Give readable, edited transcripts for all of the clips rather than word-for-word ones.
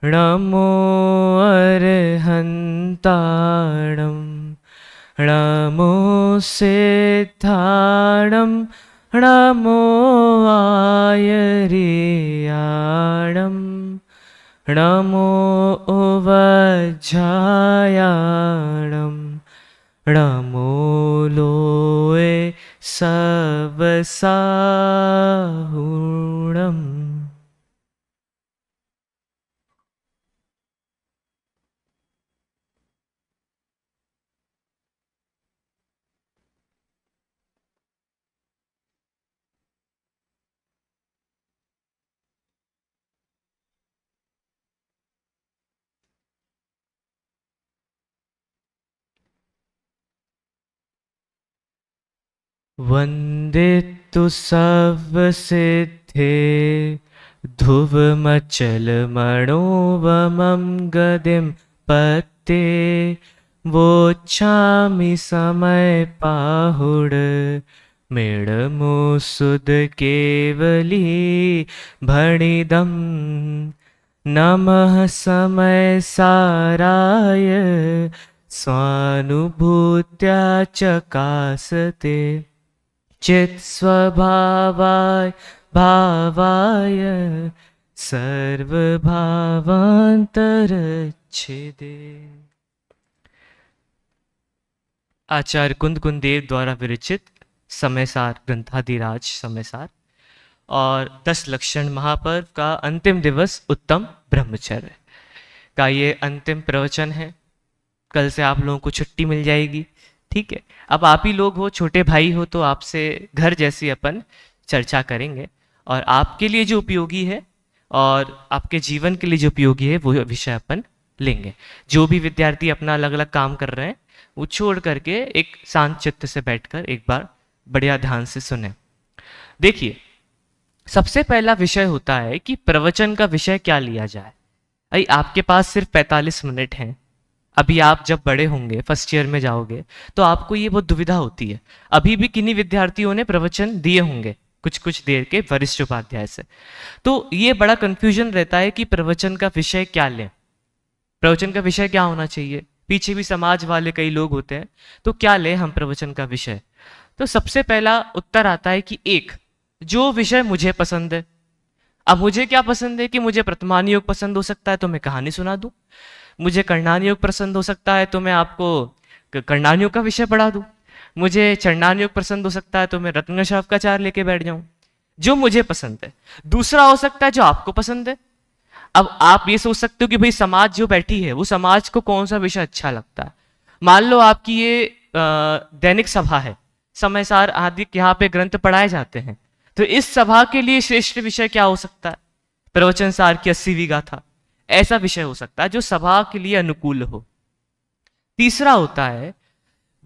नमो अर्हन्ताणं नमो सिद्धाणं नमो आयर्याणं नमो उवज्झायाणं नमो लोये सवसाहुणम्। वन्दितु सर्वसिद्धे ध्रुवमचलमणोवमं गदिं पत्ते वोच्छामि समयपाहुड मेळमो सुद केवली भणिदं नमः समय साराय स्वानुभूत्या चकासते चित् स्वभावाय भावाय सर्वभावांतरच्छेदे। आचार्य कुंद कुंदेव द्वारा विरचित समयसार ग्रंथाधिराज समयसार और 10 लक्षण महापर्व का अंतिम दिवस उत्तम ब्रह्मचर्य का ये अंतिम प्रवचन है। कल से आप लोगों को छुट्टी मिल जाएगी, ठीक है। अब आप ही लोग हो, छोटे भाई हो, तो आपसे घर जैसी अपन चर्चा करेंगे और आपके लिए जो उपयोगी है और आपके जीवन के लिए जो उपयोगी है वो विषय अपन लेंगे। जो भी विद्यार्थी अपना अलग अलग काम कर रहे हैं वो छोड़ करके एक शांत चित्त से बैठकर एक बार बढ़िया ध्यान से सुने। देखिए, सबसे पहला विषय होता है कि प्रवचन का विषय क्या लिया जाए। भाई आपके पास सिर्फ 45 मिनट हैं। अभी आप जब बड़े होंगे, फर्स्ट ईयर में जाओगे, तो आपको ये बहुत दुविधा होती है। अभी भी किन्हीं विद्यार्थियों ने प्रवचन दिए होंगे कुछ कुछ देर के वरिष्ठ उपाध्याय से, तो ये बड़ा कंफ्यूजन रहता है कि प्रवचन का विषय क्या लें, प्रवचन का विषय क्या होना चाहिए। पीछे भी समाज वाले कई लोग होते हैं, तो क्या लें हम प्रवचन का विषय। तो सबसे पहला उत्तर आता है कि एक, जो विषय मुझे पसंद है। अब मुझे क्या पसंद है कि मुझे वर्तमान योग पसंद हो सकता है तो मैं कहानी सुना दूं, मुझे कर्णान योग पसंद हो सकता है तो मैं आपको कर्णान योग का विषय पढ़ा दूं, मुझे चंडान योग पसंद हो सकता है तो मैं रत्न शावकाचार लेके बैठ जाऊं। जो मुझे पसंद है। दूसरा हो सकता है जो आपको पसंद है। अब आप ये सोच सकते हो कि भाई समाज जो बैठी है वो समाज को कौन सा विषय अच्छा लगता है। मान लो आपकी ये दैनिक सभा है, समयसार आदि यहाँ पे ग्रंथ पढ़ाए जाते हैं, तो इस सभा के लिए श्रेष्ठ विषय क्या हो सकता है। प्रवचन सार की 80वीं गाथा, ऐसा विषय हो सकता है जो सभा के लिए अनुकूल हो। तीसरा होता है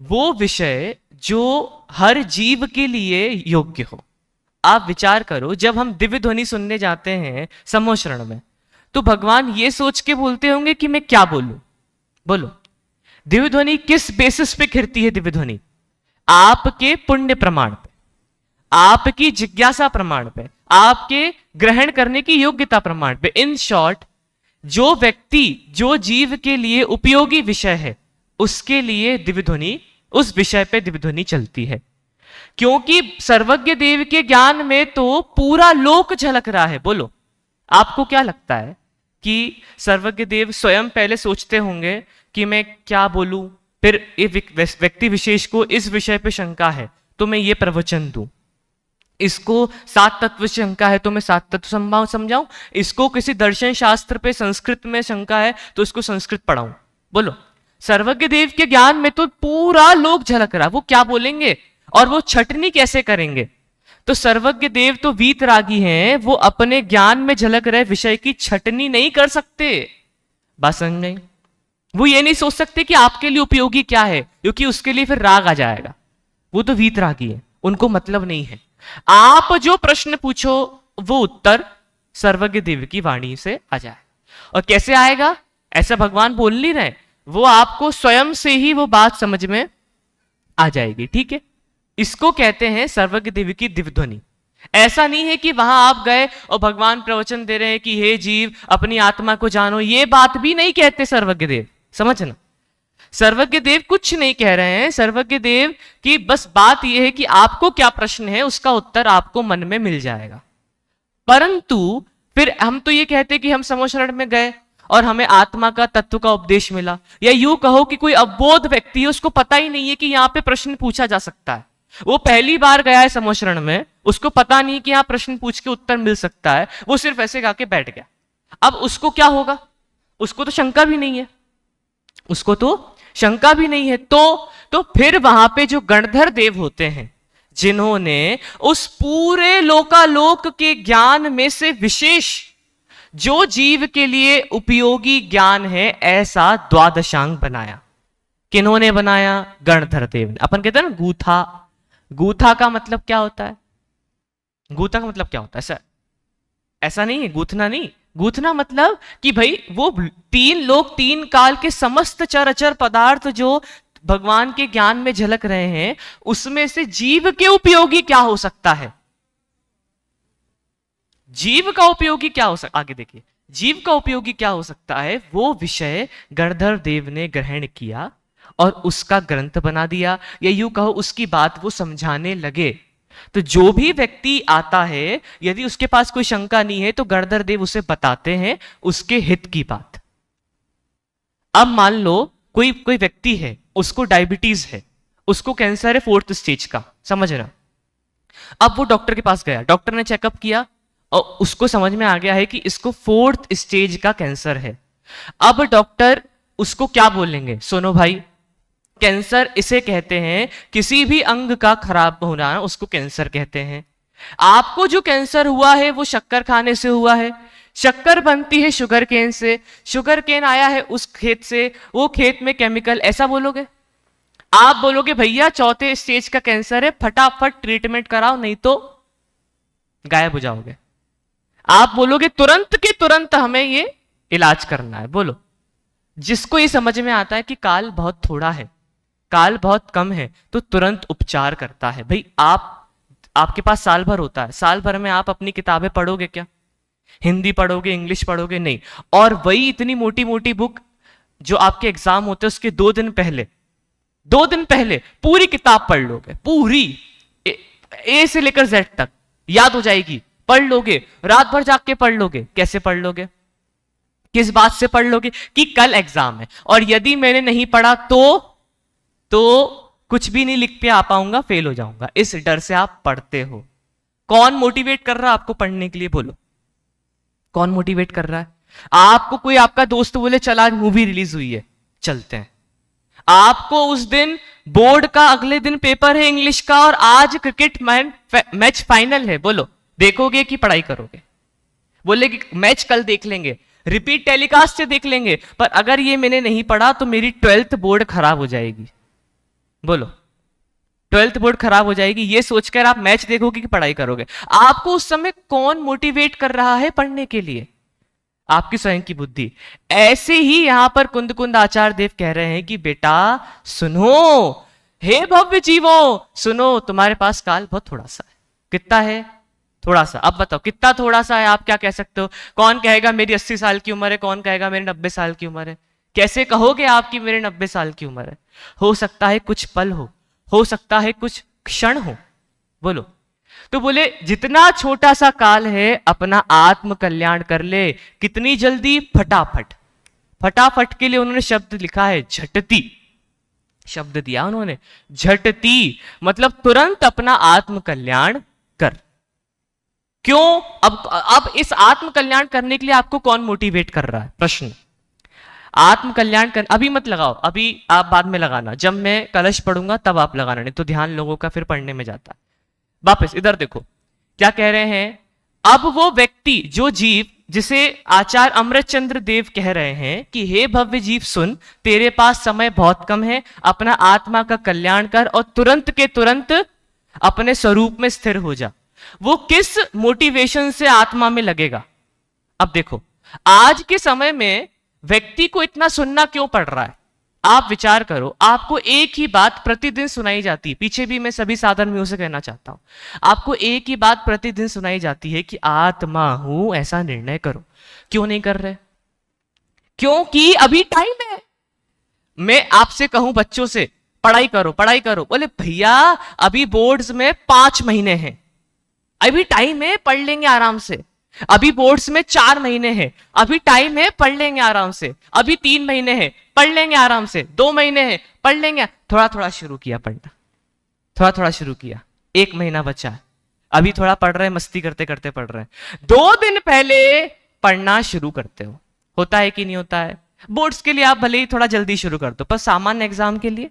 वो विषय जो हर जीव के लिए योग्य हो। आप विचार करो, जब हम दिव्य ध्वनि सुनने जाते हैं सम्मोहन में, तो भगवान ये सोच के बोलते होंगे कि मैं क्या बोलूं। बोलो, दिव्य ध्वनि किस बेसिस पे खिरती है। दिव्य ध्वनि आपके पुण्य प्रमाण पे, आपकी जिज्ञासा प्रमाण पे, आपके ग्रहण करने की योग्यता प्रमाण पे। इन शॉर्ट, जो व्यक्ति, जो जीव के लिए उपयोगी विषय है उसके लिए दिव्य ध्वनि, उस विषय पे दिव्य ध्वनि चलती है। क्योंकि सर्वज्ञ देव के ज्ञान में तो पूरा लोक झलक रहा है। बोलो, आपको क्या लगता है कि सर्वज्ञ देव स्वयं पहले सोचते होंगे कि मैं क्या बोलूं, फिर व्यक्ति विशेष को इस विषय पे शंका है तो मैं ये प्रवचन दूं, इसको 7 तत्व शंका है तो मैं 7 तत्व समझाऊं, इसको किसी दर्शन शास्त्र पे संस्कृत में शंका है तो इसको संस्कृत पढ़ाऊं। बोलो, सर्वज्ञ देव के ज्ञान में तो पूरा लोक झलक रहा, वो क्या बोलेंगे और वो छटनी कैसे करेंगे। तो सर्वज्ञ देव तो वीतरागी हैं, वो अपने ज्ञान में झलक रहे विषय की छटनी नहीं कर सकते। बात समझ नहीं। वो ये नहीं सोच सकते कि आपके लिए उपयोगी क्या है, क्योंकि उसके लिए फिर राग आ जाएगा। वो तो वीतरागी है, उनको मतलब नहीं है। आप जो प्रश्न पूछो वो उत्तर सर्वज्ञ देव की वाणी से आ जाए। और कैसे आएगा, ऐसा भगवान बोल नहीं रहे, वो आपको स्वयं से ही वो बात समझ में आ जाएगी। ठीक है, इसको कहते हैं सर्वज्ञ देव की दिव्य ध्वनि। ऐसा नहीं है कि वहां आप गए और भगवान प्रवचन दे रहे हैं कि हे जीव अपनी आत्मा को जानो, ये बात भी नहीं कहते सर्वज्ञ देव, समझना। सर्वज्ञ देव कुछ नहीं कह रहे हैं। सर्वज्ञ देव की बस बात यह है कि आपको क्या प्रश्न है उसका उत्तर आपको मन में मिल जाएगा। परंतु फिर हम तो ये कहते कि हम समोशरण में गए और हमें आत्मा का तत्व का उपदेश मिला, या यूं कहो कि कोई अबोध व्यक्ति है, उसको पता ही नहीं है कि यहां पे प्रश्न पूछा जा सकता है। वो पहली बार गया है समोशरण में, उसको पता नहीं कि यहां प्रश्न पूछ के उत्तर मिल सकता है, वो सिर्फ ऐसे गा के बैठ गया। अब उसको क्या होगा? उसको तो शंका भी नहीं है, उसको तो शंका भी नहीं है। तो फिर वहां पे जो गणधर देव होते हैं, जिन्होंने उस पूरे लोकालोक के ज्ञान में से विशेष जो जीव के लिए उपयोगी ज्ञान है ऐसा द्वादशांग बनाया। किन्होंने बनाया? गणधर देव ने। अपन कहते हैं ना गूथा, गूथा का मतलब क्या होता है? गूथा का मतलब क्या होता है? ऐसा नहीं है, गूथना नहीं। गूथना मतलब कि भाई वो तीन लोग तीन काल के समस्त चराचर पदार्थ जो भगवान के ज्ञान में झलक रहे हैं, उसमें से जीव के उपयोगी क्या हो सकता है? जीव का उपयोगी क्या हो सकता, आगे देखिए, जीव का उपयोगी क्या हो सकता है, वो विषय गणधर देव ने ग्रहण किया और उसका ग्रंथ बना दिया, या यूं कहो उसकी बात वो समझाने लगे। तो जो भी व्यक्ति आता है, यदि उसके पास कोई शंका नहीं है, तो गणधर देव उसे बताते हैं उसके हित की बात। अब मान लो कोई व्यक्ति है, उसको डायबिटीज है, उसको कैंसर है 4th स्टेज का, समझ रहा। अब वो डॉक्टर के पास गया, डॉक्टर ने चेकअप किया और उसको समझ में आ गया है कि इसको 4th स्टेज का कैंसर है। अब डॉक्टर उसको क्या बोलेंगे? सुनो भाई, कैंसर इसे कहते हैं, किसी भी अंग का खराब होना उसको कैंसर कहते हैं। आपको जो कैंसर हुआ है वो शक्कर खाने से हुआ है, शक्कर बनती है शुगर केन से, शुगर केन आया है उस खेत से, वो खेत में केमिकल, ऐसा बोलोगे? आप बोलोगे भैया 4th स्टेज का कैंसर है, फटाफट ट्रीटमेंट कराओ नहीं तो गायब हो जाओगे। आप बोलोगे तुरंत के तुरंत हमें ये इलाज करना है। बोलो, जिसको ये समझ में आता है कि काल बहुत थोड़ा है, काल बहुत कम है, तो तुरंत उपचार करता है। भाई आपके पास साल भर होता है, साल भर में आप अपनी किताबें पढ़ोगे क्या? हिंदी पढ़ोगे, इंग्लिश पढ़ोगे? नहीं। और वही इतनी मोटी मोटी बुक जो आपके एग्जाम होते हैं उसके 2 दिन पहले पूरी किताब पढ़ लोगे, पूरी ए से लेकर जेड तक याद हो जाएगी, पढ़ लोगे, रात भर जाग के पढ़ लोगे। कैसे पढ़ लोगे? किस बात से पढ़ लोगे? कि कल एग्जाम है और यदि मैंने नहीं पढ़ा तो कुछ भी नहीं लिख पे आ पाऊंगा, फेल हो जाऊंगा, इस डर से आप पढ़ते हो। कौन मोटिवेट कर रहा है आपको पढ़ने के लिए? बोलो, कौन मोटिवेट कर रहा है आपको? कोई आपका दोस्त बोले चल आज मूवी रिलीज हुई है, चलते हैं। आपको उस दिन बोर्ड का अगले दिन पेपर है इंग्लिश का और आज क्रिकेट मैच फाइनल है, बोलो देखोगे कि पढ़ाई करोगे? बोले कि मैच कल देख लेंगे, रिपीट टेलीकास्ट से देख लेंगे, पर अगर ये मैंने नहीं पढ़ा तो मेरी 12th बोर्ड खराब हो जाएगी। बोलो, 12th बोर्ड खराब हो जाएगी, ये सोचकर आप मैच देखोगे कि पढ़ाई करोगे? आपको उस समय कौन मोटिवेट कर रहा है पढ़ने के लिए? आपकी स्वयं की बुद्धि। ऐसे ही यहां पर कुंद आचार्य देव कह रहे हैं कि बेटा सुनो, हे भव्य जीवो सुनो, तुम्हारे पास काल बहुत थोड़ा सा है। कितना है? थोड़ा सा। अब बताओ कितना थोड़ा सा है? आप क्या कह सकते हो? कौन कहेगा मेरी 80 साल की उम्र है, कौन कहेगा मेरी 90 साल की उम्र है? कैसे कहोगे आप कि मेरे 90 साल की उम्र है? हो सकता है कुछ पल हो सकता है कुछ क्षण हो। बोलो, तो बोले जितना छोटा सा काल है अपना आत्म कल्याण कर ले। कितनी जल्दी? फटाफट। फटाफट के लिए उन्होंने शब्द लिखा है झटती, शब्द दिया उन्होंने झटती, मतलब तुरंत अपना आत्म कल्याण कर। क्यों? अब इस आत्म कल्याण करने के लिए आपको कौन मोटिवेट कर रहा है? प्रश्न। आत्म कल्याण कर, अभी मत लगाओ, अभी आप बाद में लगाना, जब मैं कलश पढ़ूंगा तब आप लगाना, नहीं तो ध्यान लोगों का फिर पढ़ने में जाता है। वापस इधर देखो क्या कह रहे हैं। अब वो व्यक्ति, जो जीव, जिसे आचार्य अमृतचंद्र देव कह रहे हैं कि हे भव्य जीव सुन, तेरे पास समय बहुत कम है, अपना आत्मा का कल्याण कर और तुरंत के तुरंत अपने स्वरूप में स्थिर हो जा। वो किस मोटिवेशन से आत्मा में लगेगा? अब देखो, आज के समय में व्यक्ति को इतना सुनना क्यों पड़ रहा है? आप विचार करो, आपको एक ही बात प्रतिदिन सुनाई जाती है, पीछे भी मैं सभी साधन में उसे कहना चाहता हूं, आपको एक ही बात प्रतिदिन सुनाई जाती है कि आत्मा हूं, ऐसा निर्णय करो। क्यों नहीं कर रहे? क्योंकि अभी टाइम है। मैं आपसे कहूं बच्चों से पढ़ाई करो पढ़ाई करो, बोले भैया अभी बोर्ड्स में 5 महीने हैं, अभी टाइम है, पढ़ लेंगे आराम से। अभी बोर्ड्स में 4 महीने हैं, अभी टाइम है, पढ़ लेंगे आराम से। अभी 3 महीने हैं, पढ़ लेंगे आराम से। 2 महीने हैं, पढ़ लेंगे। थोड़ा थोड़ा शुरू किया पढ़ना, थोड़ा थोड़ा शुरू किया, 1 महीना बचा है, अभी थोड़ा पढ़ रहे हैं, मस्ती करते करते पढ़ रहे हैं। 2 दिन पहले पढ़ना शुरू करते हो, होता है कि नहीं होता है? बोर्ड्स के लिए आप भले ही थोड़ा जल्दी शुरू कर दो, पर सामान्य एग्जाम के लिए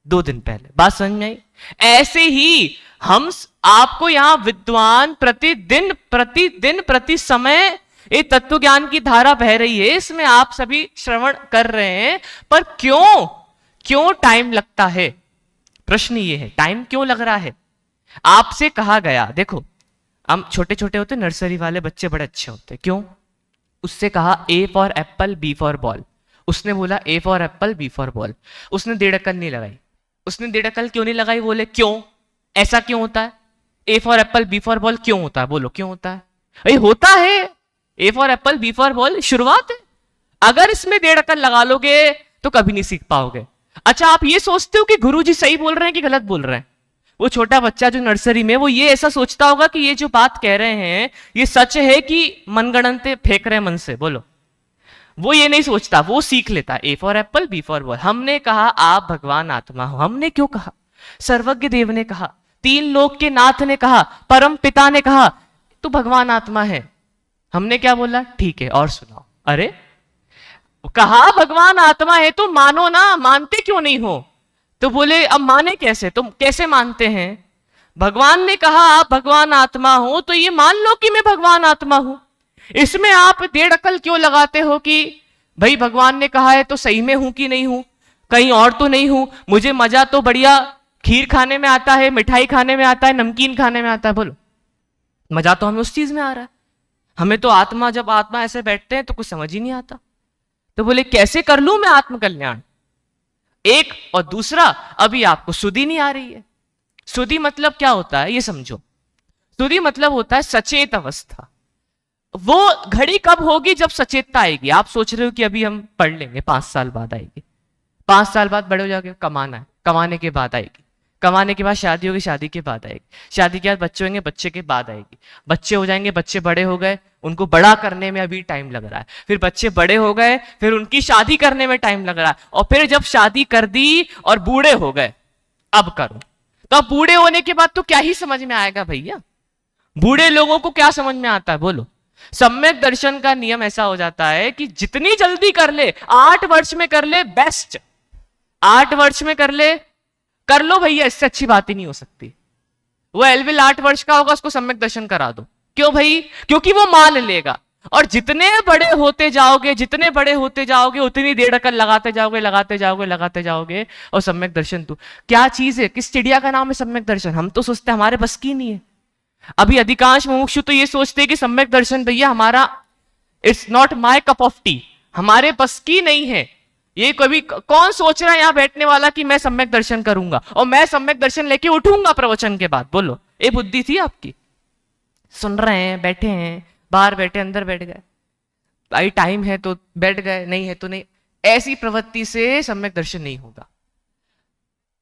2 दिन पहले। बात समझ में आई? ऐसे ही हम आपको यहां विद्वान प्रतिदिन प्रतिदिन प्रति समय ये तत्व ज्ञान की धारा बह रही है, इसमें आप सभी श्रवण कर रहे हैं, पर क्यों क्यों टाइम लगता है? प्रश्न ये है, टाइम क्यों लग रहा है? आपसे कहा गया, देखो हम छोटे छोटे होते, नर्सरी वाले बच्चे बड़े अच्छे होते, क्यों? उससे कहा A for apple B for ball, उसने बोला A for apple B for ball, उसने 1.5 अक्कल नहीं लगाई। उसने 1.5 अक्कल क्यों नहीं लगाई? बोले क्यों, ऐसा क्यों होता है? A for apple B for ball क्यों होता है? बोलो क्यों होता है? अरे होता है, A for apple B for ball शुरुआत है, अगर इसमें 1.5 अक्कल लगा लोगे तो कभी नहीं सीख पाओगे। अच्छा, आप ये सोचते हो कि गुरुजी सही बोल रहे हैं कि गलत बोल रहे हैं? वो छोटा बच्चा जो नर्सरी में, वो ये ऐसा सोचता होगा कि ये जो बात कह रहे हैं ये सच है कि मनगढ़ंते फेंक रहे हैं मन से? बोलो, वो ये नहीं सोचता, वो सीख लेता। A for apple B for ball. हमने कहा आप भगवान आत्मा हो, हमने क्यों कहा? सर्वज्ञ देव ने कहा, 3 लोक के नाथ ने कहा, परम पिता ने कहा तू भगवान आत्मा है। हमने क्या बोला? ठीक है, और सुनाओ। अरे कहा भगवान आत्मा है तो मानो ना, मानते क्यों नहीं हो? तो बोले अब माने कैसे, तुम कैसे मानते हैं? भगवान ने कहा आप भगवान आत्मा हो, तो ये मान लो कि मैं भगवान आत्मा हूं। इसमें आप 1.5 अक्कल क्यों लगाते हो कि भाई भगवान ने कहा है तो सही में हूं कि नहीं हूं, कहीं और तो नहीं हूं? मुझे मजा तो बढ़िया खीर खाने में आता है, मिठाई खाने में आता है, नमकीन खाने में आता है। बोलो, मजा तो हमें उस चीज में आ रहा है, हमें तो आत्मा, जब आत्मा ऐसे बैठते हैं तो कुछ समझ ही नहीं आता। तो बोले कैसे कर लूं मैं आत्मकल्याण? एक, और दूसरा अभी आपको सुधि नहीं आ रही है। सुधि मतलब क्या होता है ये समझो। सुधि मतलब होता है सचेत अवस्था। वो घड़ी कब होगी? जब सचेतता आएगी। आप सोच रहे हो कि अभी हम पढ़ लेंगे, 5 साल बाद आएगी, 5 साल बाद बड़े हो जाओगे, कमाना है, कमाने के बाद आएगी, कमाने के बाद शादी होगी, शादी के बाद आएगी, शादी के बाद बच्चे होंगे, बच्चे के बाद आएगी, बच्चे हो जाएंगे, बच्चे बड़े हो गए, उनको बड़ा करने में अभी टाइम लग रहा है, फिर बच्चे बड़े हो गए, फिर उनकी शादी करने में टाइम लग रहा है, और फिर जब शादी कर दी और बूढ़े हो गए, अब करो। तो अब बूढ़े होने के बाद तो क्या ही समझ में आएगा भैया? बूढ़े लोगों को क्या समझ में आता है? बोलो। सम्यक दर्शन का नियम ऐसा हो जाता है कि जितनी जल्दी कर ले, 8 वर्ष में कर ले, बेस्ट। 8 वर्ष में कर ले, कर लो भैया, इससे अच्छी बात ही नहीं हो सकती। वो एलविल 8 वर्ष का होगा, उसको सम्यक दर्शन करा दो। क्यों भाई? क्योंकि वो मान लेगा। और जितने बड़े होते जाओगे, जितने बड़े होते जाओगे, उतनी 1.5 अक्कल लगाते जाओगे, लगाते जाओगे, लगाते जाओगे। और सम्यक दर्शन तो क्या चीज है? किस चिड़िया का नाम है सम्यक दर्शन? हम तो सोचते हैं हमारे बस की नहीं है। अभी अधिकांश मुमुक्षु तो ये सोचते हैं कि सम्यक दर्शन भैया हमारा, it's not my cup of T, हमारे बस की नहीं है। ये कभी कौन सोच रहा है यहां बैठने वाला कि मैं सम्यक दर्शन करूंगा और मैं सम्यक दर्शन लेके उठूंगा प्रवचन के बाद? बोलो, ये बुद्धि थी आपकी? सुन रहे हैं, बैठे हैं, बाहर बैठे, अंदर बैठ गए, भाई टाइम है तो बैठ गए, नहीं है तो नहीं। ऐसी प्रवृत्ति से सम्यक दर्शन नहीं होगा।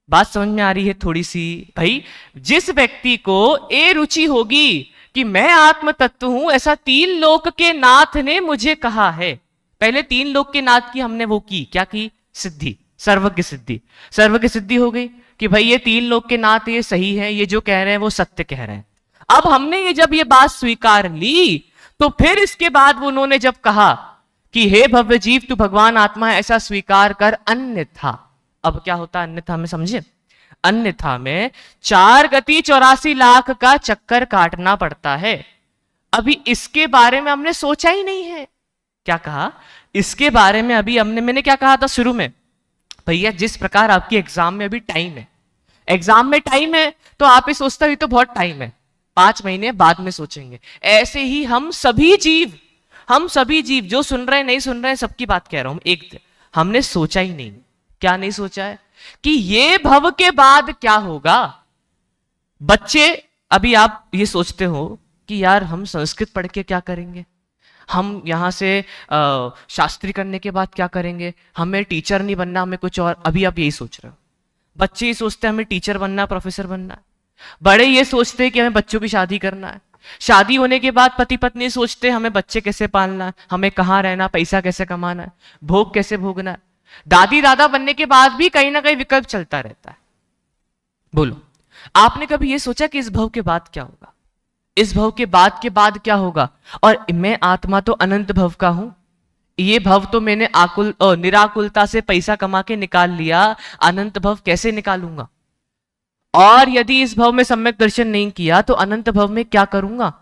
बात समझ में आ रही है थोड़ी सी? भाई जिस व्यक्ति को ये रुचि होगी कि मैं आत्म तत्व हूं, ऐसा 3 लोक के नाथ ने मुझे कहा है। पहले 3 लोक के नाथ की हमने वो की, क्या की? सिद्धि, सर्वज्ञ सिद्धि। सर्वज्ञ सिद्धि हो गई कि भाई ये 3 लोक के नाथ ये सही है, ये जो कह रहे हैं वो सत्य कह रहे हैं। अब हमने ये जब ये बात स्वीकार ली, तो फिर इसके बाद उन्होंने जब कहा कि हे भव्य जीव तू भगवान आत्मा है, ऐसा स्वीकार कर, अन्यथा। अब क्या होता है अन्यथा में? समझे? अन्यथा में 4 गति 84 लाख का चक्कर काटना पड़ता है। अभी इसके बारे में हमने सोचा ही नहीं है। क्या कहा? इसके बारे में अभी मैंने क्या कहा था शुरू में? भैया जिस प्रकार आपकी एग्जाम में अभी टाइम है, एग्जाम में टाइम है, तो आप ही सोचते हो तो बहुत टाइम है, 5 महीने बाद में सोचेंगे। ऐसे ही हम सभी जीव जो सुन रहे हैं नहीं सुन रहे हैं, सबकी बात कह रहा हूं, हमने सोचा ही नहीं। क्या नहीं सोचा है कि ये भव के बाद क्या होगा। बच्चे, अभी आप ये सोचते हो कि यार हम संस्कृत पढ़ के क्या करेंगे, हम यहां से शास्त्री करने के बाद क्या करेंगे, हमें टीचर नहीं बनना, हमें कुछ और। अभी आप यही सोच रहे हो। बच्चे ये सोचते हैं हमें टीचर बनना, प्रोफेसर बनना है। बड़े ये सोचते हैं कि हमें बच्चों की शादी करना है। शादी होने के बाद पति पत्नी सोचते हैं हमें बच्चे कैसे पालना है, हमें कहाँ रहना, पैसा कैसे कमाना है, भोग कैसे भोगना है। दादी दादा बनने के बाद भी कहीं ना कहीं विकल्प चलता रहता है। बोलो, आपने कभी ये सोचा कि इस भव के बाद क्या होगा, इस भव के बाद क्या होगा। और मैं आत्मा तो अनंत भव का हूं। ये भव तो मैंने निराकुलता से पैसा कमा के निकाल लिया, अनंत भव कैसे निकालूंगा। और यदि इस भव में सम्यक दर्शन नहीं किया तो अनंत भव में क्या करूंगा।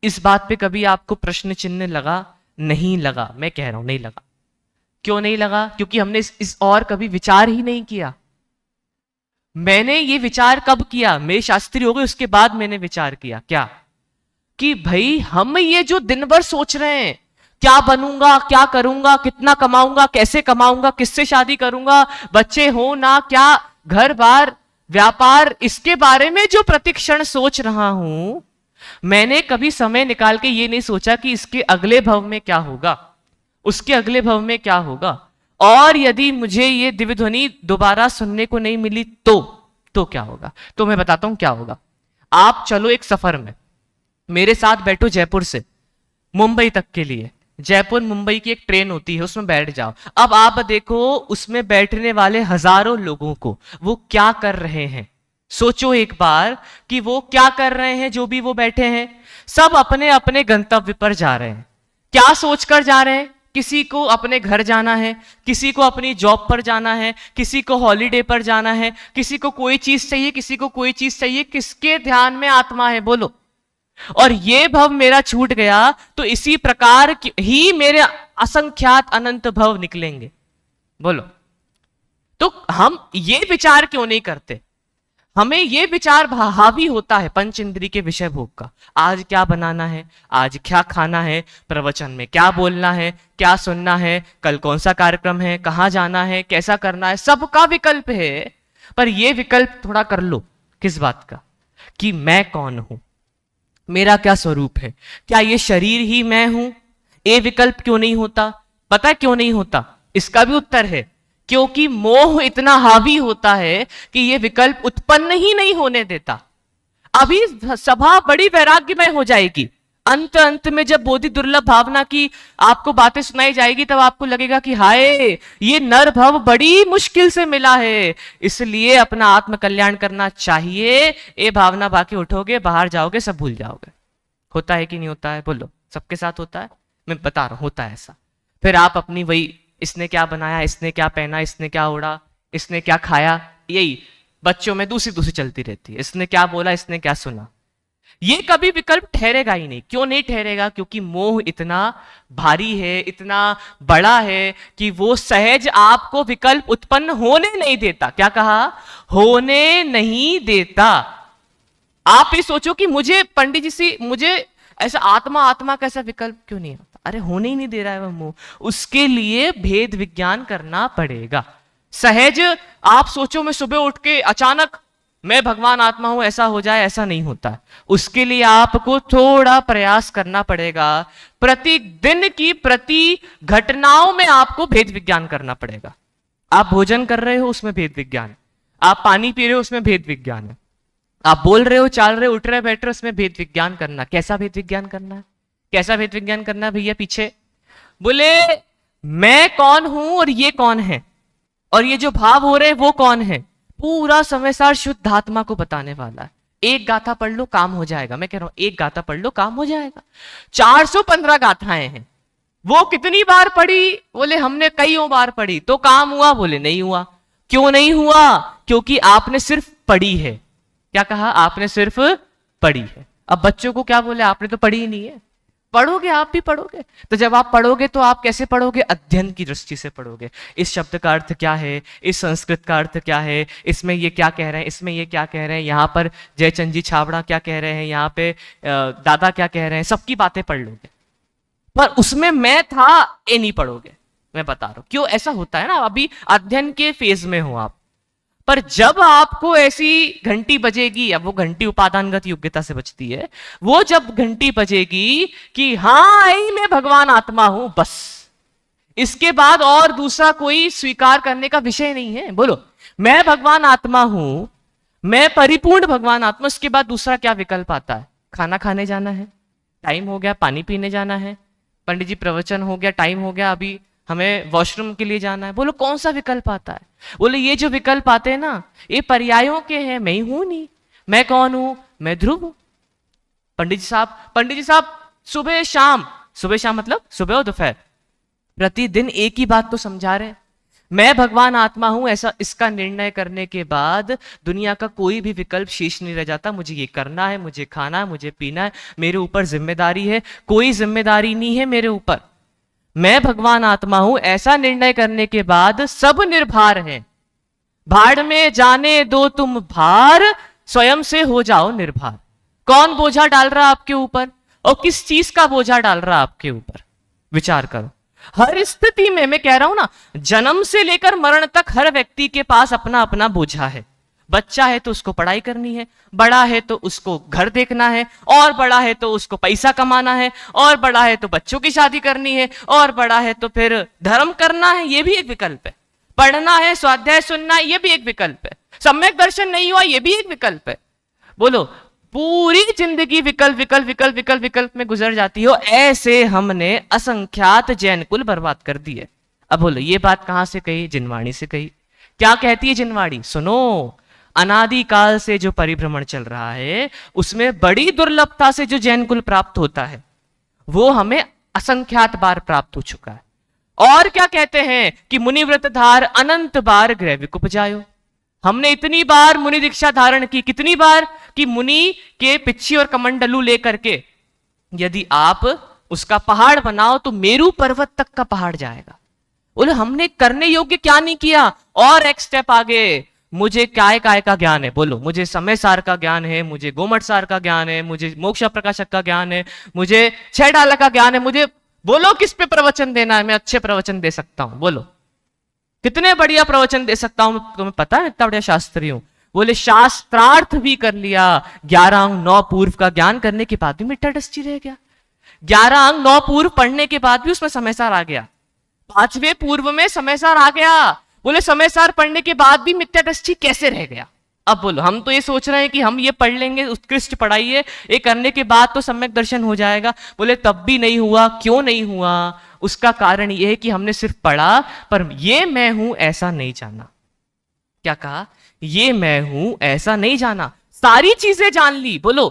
इस बात पे कभी आपको प्रश्न चिन्ह लगा? नहीं लगा। मैं कह रहा हूं नहीं लगा। क्यों नहीं लगा? क्योंकि हमने इस और कभी विचार ही नहीं किया। मैंने ये विचार कब किया? मेरे शास्त्री हो गए उसके बाद मैंने विचार किया। क्या? कि भाई हम ये जो दिन भर सोच रहे हैं, क्या बनूंगा, क्या करूंगा, कितना कमाऊंगा, कैसे कमाऊंगा, किससे शादी करूंगा, बच्चे हो ना, क्या घर बार व्यापार, इसके बारे में जो प्रतिक्षण सोच रहा हूं, मैंने कभी समय निकाल के ये नहीं सोचा कि इसके अगले भव में क्या होगा, उसके अगले भव में क्या होगा। और यदि मुझे ये दिव्य ध्वनि दोबारा सुनने को नहीं मिली तो क्या होगा। तो मैं बताता हूं क्या होगा। आप चलो एक सफर में, मेरे साथ बैठो जयपुर से मुंबई तक के लिए। जयपुर मुंबई की एक ट्रेन होती है, उसमें बैठ जाओ। अब आप देखो उसमें बैठने वाले हजारों लोगों को, वो क्या कर रहे हैं। सोचो एक बार कि वो क्या कर रहे हैं। जो भी वो बैठे हैं सब अपने अपने गंतव्य पर जा रहे हैं। क्या सोचकर जा रहे हैं? किसी को अपने घर जाना है, किसी को अपनी जॉब पर जाना है, किसी को हॉलीडे पर जाना है, किसी को कोई चीज चाहिए, किसी को कोई चीज चाहिए। किसके ध्यान में आत्मा है बोलो। और ये भव मेरा छूट गया तो इसी प्रकार ही मेरे असंख्यात अनंत भव निकलेंगे। बोलो, तो हम ये विचार क्यों नहीं करते? हमें ये विचार हावी होता है पंच इंद्री के विषय भोग का। आज क्या बनाना है, आज क्या खाना है, प्रवचन में क्या बोलना है, क्या सुनना है, कल कौन सा कार्यक्रम है, कहां जाना है, कैसा करना है, सबका विकल्प है। पर यह विकल्प थोड़ा कर लो किस बात का, कि मैं कौन हूं, मेरा क्या स्वरूप है, क्या ये शरीर ही मैं हूं। ये विकल्प क्यों नहीं होता? पता है क्यों नहीं होता? इसका भी उत्तर है, क्योंकि मोह इतना हावी होता है कि यह विकल्प उत्पन्न ही नहीं होने देता। अभी सभा बड़ी वैराग्यमय हो जाएगी, अंत में जब बोधि दुर्लभ भावना की आपको बातें सुनाई जाएगी तब आपको लगेगा कि हाय, ये नर भव बड़ी मुश्किल से मिला है, इसलिए अपना आत्म कल्याण करना चाहिए। ये भावना बाकी उठोगे, बाहर जाओगे, सब भूल जाओगे। होता है कि नहीं होता है? बोलो, सबके साथ होता है? मैं बता रहा हूं, होता है ऐसा। फिर आप अपनी वही, इसने क्या बनाया, इसने क्या पहना, इसने क्या ओढ़ा, इसने क्या खाया, यही बच्चों में दूसरी चलती रहती है। इसने क्या बोला, इसने क्या सुना। ये कभी विकल्प ठहरेगा ही नहीं। क्यों नहीं ठहरेगा? क्योंकि मोह इतना भारी है, इतना बड़ा है कि वो सहज आपको विकल्प उत्पन्न होने नहीं देता। क्या कहा? होने नहीं देता। आप ये सोचो कि मुझे पंडित जी से, मुझे ऐसा आत्मा कैसा विकल्प क्यों नहीं आता? अरे होने ही नहीं दे रहा है वह मोह। उसके लिए भेद विज्ञान करना पड़ेगा। सहज आप सोचो मैं सुबह उठ के अचानक मैं भगवान आत्मा हूं ऐसा हो जाए, ऐसा नहीं होता। उसके लिए आपको थोड़ा प्रयास करना पड़ेगा। प्रतिदिन की प्रति घटनाओं में आपको भेद विज्ञान करना पड़ेगा। आप भोजन कर रहे हो, उसमें भेद विज्ञान है। आप पानी पी रहे हो, उसमें भेद विज्ञान है। आप बोल रहे हो, चाल रहे हो, उठ रहे हो, बैठ रहे हो, उसमें भेद विज्ञान करना। कैसा भेद विज्ञान करना है? कैसा भेद विज्ञान करना है भैया? पीछे बोले मैं कौन हूं और ये कौन है, और ये जो भाव हो रहे हैं वो कौन है। पूरा समय सार शुद्ध आत्मा को बताने वाला है। एक गाथा पढ़ लो काम हो जाएगा। मैं कह रहा हूं एक गाथा पढ़ लो काम हो जाएगा। 415 गाथाएं हैं। वो कितनी बार पढ़ी? बोले हमने कईयों बार पढ़ी। तो काम हुआ? बोले नहीं हुआ। क्यों नहीं हुआ? क्योंकि आपने सिर्फ पढ़ी है। क्या कहा? आपने सिर्फ पढ़ी है। अब बच्चों को क्या बोले? आपने तो पढ़ी ही नहीं है। पढ़ोगे, आप भी पढ़ोगे। तो जब आप पढ़ोगे तो आप कैसे पढ़ोगे? अध्ययन की दृष्टि से पढ़ोगे। इस शब्द का अर्थ क्या है, इस संस्कृत का अर्थ क्या है, इसमें ये क्या कह रहे हैं, इसमें ये क्या कह रहे हैं, यहाँ पर जयचंद जी छाबड़ा क्या कह रहे हैं, यहाँ पे दादा क्या कह रहे हैं, सबकी बातें पढ़ लोगे। पर उसमें मैं था ये नहीं पढ़ोगे। मैं बता रहा हूं क्यों ऐसा होता है ना, अभी अध्ययन के फेज में हो आप, पर जब आपको ऐसी घंटी बजेगी, अब वो घंटी उपादानगत योग्यता से बजती है, वो जब घंटी बजेगी कि हाँ ही मैं भगवान आत्मा हूं, बस इसके बाद और दूसरा कोई स्वीकार करने का विषय नहीं है। बोलो, मैं भगवान आत्मा हूं, मैं परिपूर्ण भगवान आत्मा, उसके बाद दूसरा क्या विकल्प आता है? खाना खाने जाना है, टाइम हो गया, पानी पीने जाना है, पंडित जी प्रवचन हो गया, टाइम हो गया, अभी हमें वॉशरूम के लिए जाना है। बोलो कौन सा विकल्प आता है? बोले ये जो विकल्प आते हैं ना, ये पर्यायों के हैं, मैं ही हूं नहीं। मैं कौन हूं? मैं ध्रुव हूं। पंडित जी साहब सुबह शाम मतलब सुबह और दोपहर प्रतिदिन एक ही बात तो समझा रहे हैं, मैं भगवान आत्मा हूं, ऐसा इसका निर्णय करने के बाद दुनिया का कोई भी विकल्प शेष नहीं रह जाता। मुझे ये करना है, मुझे खाना है, मुझे पीना है, मेरे ऊपर जिम्मेदारी है, कोई जिम्मेदारी नहीं है मेरे ऊपर। मैं भगवान आत्मा हूं, ऐसा निर्णय करने के बाद सब निर्भर हैं। भाड़ में जाने दो तुम भार, स्वयं से हो जाओ निर्भर। कौन बोझा डाल रहा आपके ऊपर और किस चीज का बोझा डाल रहा आपके ऊपर? विचार करो। हर स्थिति में मैं कह रहा हूं ना, जन्म से लेकर मरण तक हर व्यक्ति के पास अपना अपना बोझा है। बच्चा है तो उसको पढ़ाई करनी है, बड़ा है तो उसको घर देखना है, और बड़ा है तो उसको पैसा कमाना है, और बड़ा है तो बच्चों की शादी करनी है, और बड़ा है तो फिर धर्म करना है, ये भी एक विकल्प है। पढ़ना है, स्वाध्याय सुनना है, ये भी एक विकल्प है। सम्यक दर्शन नहीं हुआ, ये भी एक विकल्प है। बोलो, पूरी जिंदगी विकल्प विकल्प विकल्प विकल्प विकल्प में गुजर जाती हो। ऐसे हमने असंख्यात जैन कुल बर्बाद कर दिए। अब बोलो, ये बात कहां से कही? जिनवाणी से कही। क्या कहती है जिनवाणी? सुनो, अनादि काल से जो परिभ्रमण चल रहा है, उसमें बड़ी दुर्लभता से जो जैन कुल प्राप्त होता है, वो हमें असंख्यात बार प्राप्त हो चुका है। और क्या कहते हैं कि मुनिव्रत धार अनंत बार गृह विकुप जायो। हमने इतनी बार मुनि दीक्षा धारण की, कितनी बार कि मुनि के पिच्छी और कमंडलू लेकर के यदि आप उसका पहाड़ बनाओ तो मेरू पर्वत तक का पहाड़ जाएगा। बोले हमने करने योग्य क्या नहीं किया? और एक स्टेप आगे, मुझे काय काय का ज्ञान है। बोलो, मुझे समय सार का ज्ञान है, मुझे गोमठ सार का ज्ञान है, मुझे मोक्ष प्रकाशक का ज्ञान है, मुझे छह डाला का ज्ञान है, मुझे बोलो किस पे प्रवचन देना है? मैं अच्छे प्रवचन दे सकता हूं। बोलो कितने बढ़िया प्रवचन दे सकता हूं, तुम्हें पता है इतना बढ़िया शास्त्री हूं। बोले शास्त्रार्थ भी कर लिया, 11 अंग 9 पूर्व का ज्ञान करने के बाद भी मिट्टा डस्टी रह गया। 11 अंग 9 पूर्व पढ़ने के बाद भी उसमें समय सार आ गया। 5वें पूर्व में समय सार आ गया। बोले समय सार पढ़ने के बाद भी मिथ्या दृष्टि कैसे रह गया? अब बोलो, हम तो ये सोच रहे हैं कि हम ये पढ़ लेंगे, उत्कृष्ट पढ़ाई है, ये करने के बाद तो सम्यक दर्शन हो जाएगा। बोले तब भी नहीं हुआ। क्यों नहीं हुआ? उसका कारण यह है कि हमने सिर्फ पढ़ा, पर ये मैं हूं ऐसा नहीं जाना। क्या कहा? ये मैं हूं ऐसा नहीं जाना। सारी चीजें जान ली, बोलो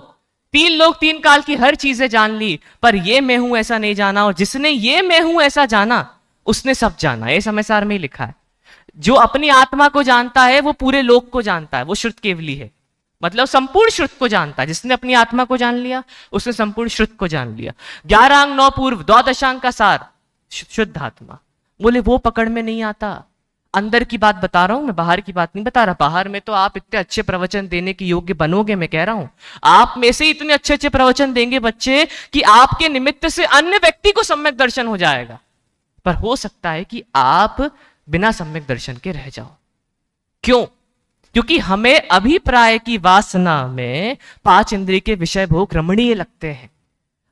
3 लोक 3 काल की हर चीजें जान ली, पर ये मैं हूं ऐसा नहीं जाना। और जिसने ये मैं हूं ऐसा जाना, उसने सब जाना। ये समय सार में ही लिखा है। जो अपनी आत्मा को जानता है वो पूरे लोक को जानता है, वो श्रुत केवली है, मतलब संपूर्ण श्रुत को जानता है। जिसने अपनी आत्मा को जान लिया, उसने संपूर्ण श्रुत को जान लिया। 11 अंग 9 पूर्व, द्वादशांग का सार, शुद्ध आत्मा। बोले वो पकड़ में नहीं आता। अंदर की बात बता रहा हूं मैं, बाहर की बात नहीं बता रहा। बाहर में तो आप इतने अच्छे प्रवचन देने के योग्य बनोगे, मैं कह रहा हूं। आप में से इतने अच्छे अच्छे प्रवचन देंगे बच्चे कि आपके निमित्त से अन्य व्यक्ति को सम्यक दर्शन हो जाएगा। पर हो सकता है कि आप बिना सम्यक दर्शन के रह जाओ। क्यों? क्योंकि हमें अभिप्राय की वासना में 5 इंद्रिय के विषय भोग रमणीय लगते हैं।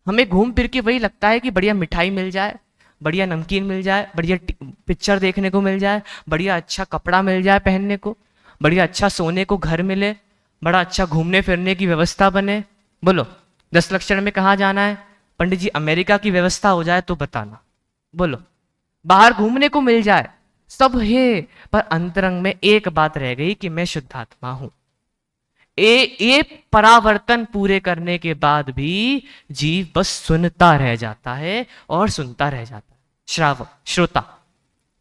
हमें घूम फिर के वही लगता है कि बढ़िया मिठाई मिल जाए, बढ़िया नमकीन मिल जाए, बढ़िया पिक्चर देखने को मिल जाए, बढ़िया अच्छा कपड़ा मिल जाए पहनने को, बढ़िया अच्छा सोने को घर मिले, बड़ा अच्छा घूमने फिरने की व्यवस्था बने। बोलो 10 लक्षण में कहाँ जाना है? पंडित जी अमेरिका की व्यवस्था हो जाए तो बताना। बोलो बाहर घूमने को मिल जाए, सब है, पर अंतरंग में एक बात रह गई कि मैं शुद्धात्मा हूं। ये परावर्तन पूरे करने के बाद भी जीव बस सुनता रह जाता है और सुनता रह जाता है। श्रावक श्रोता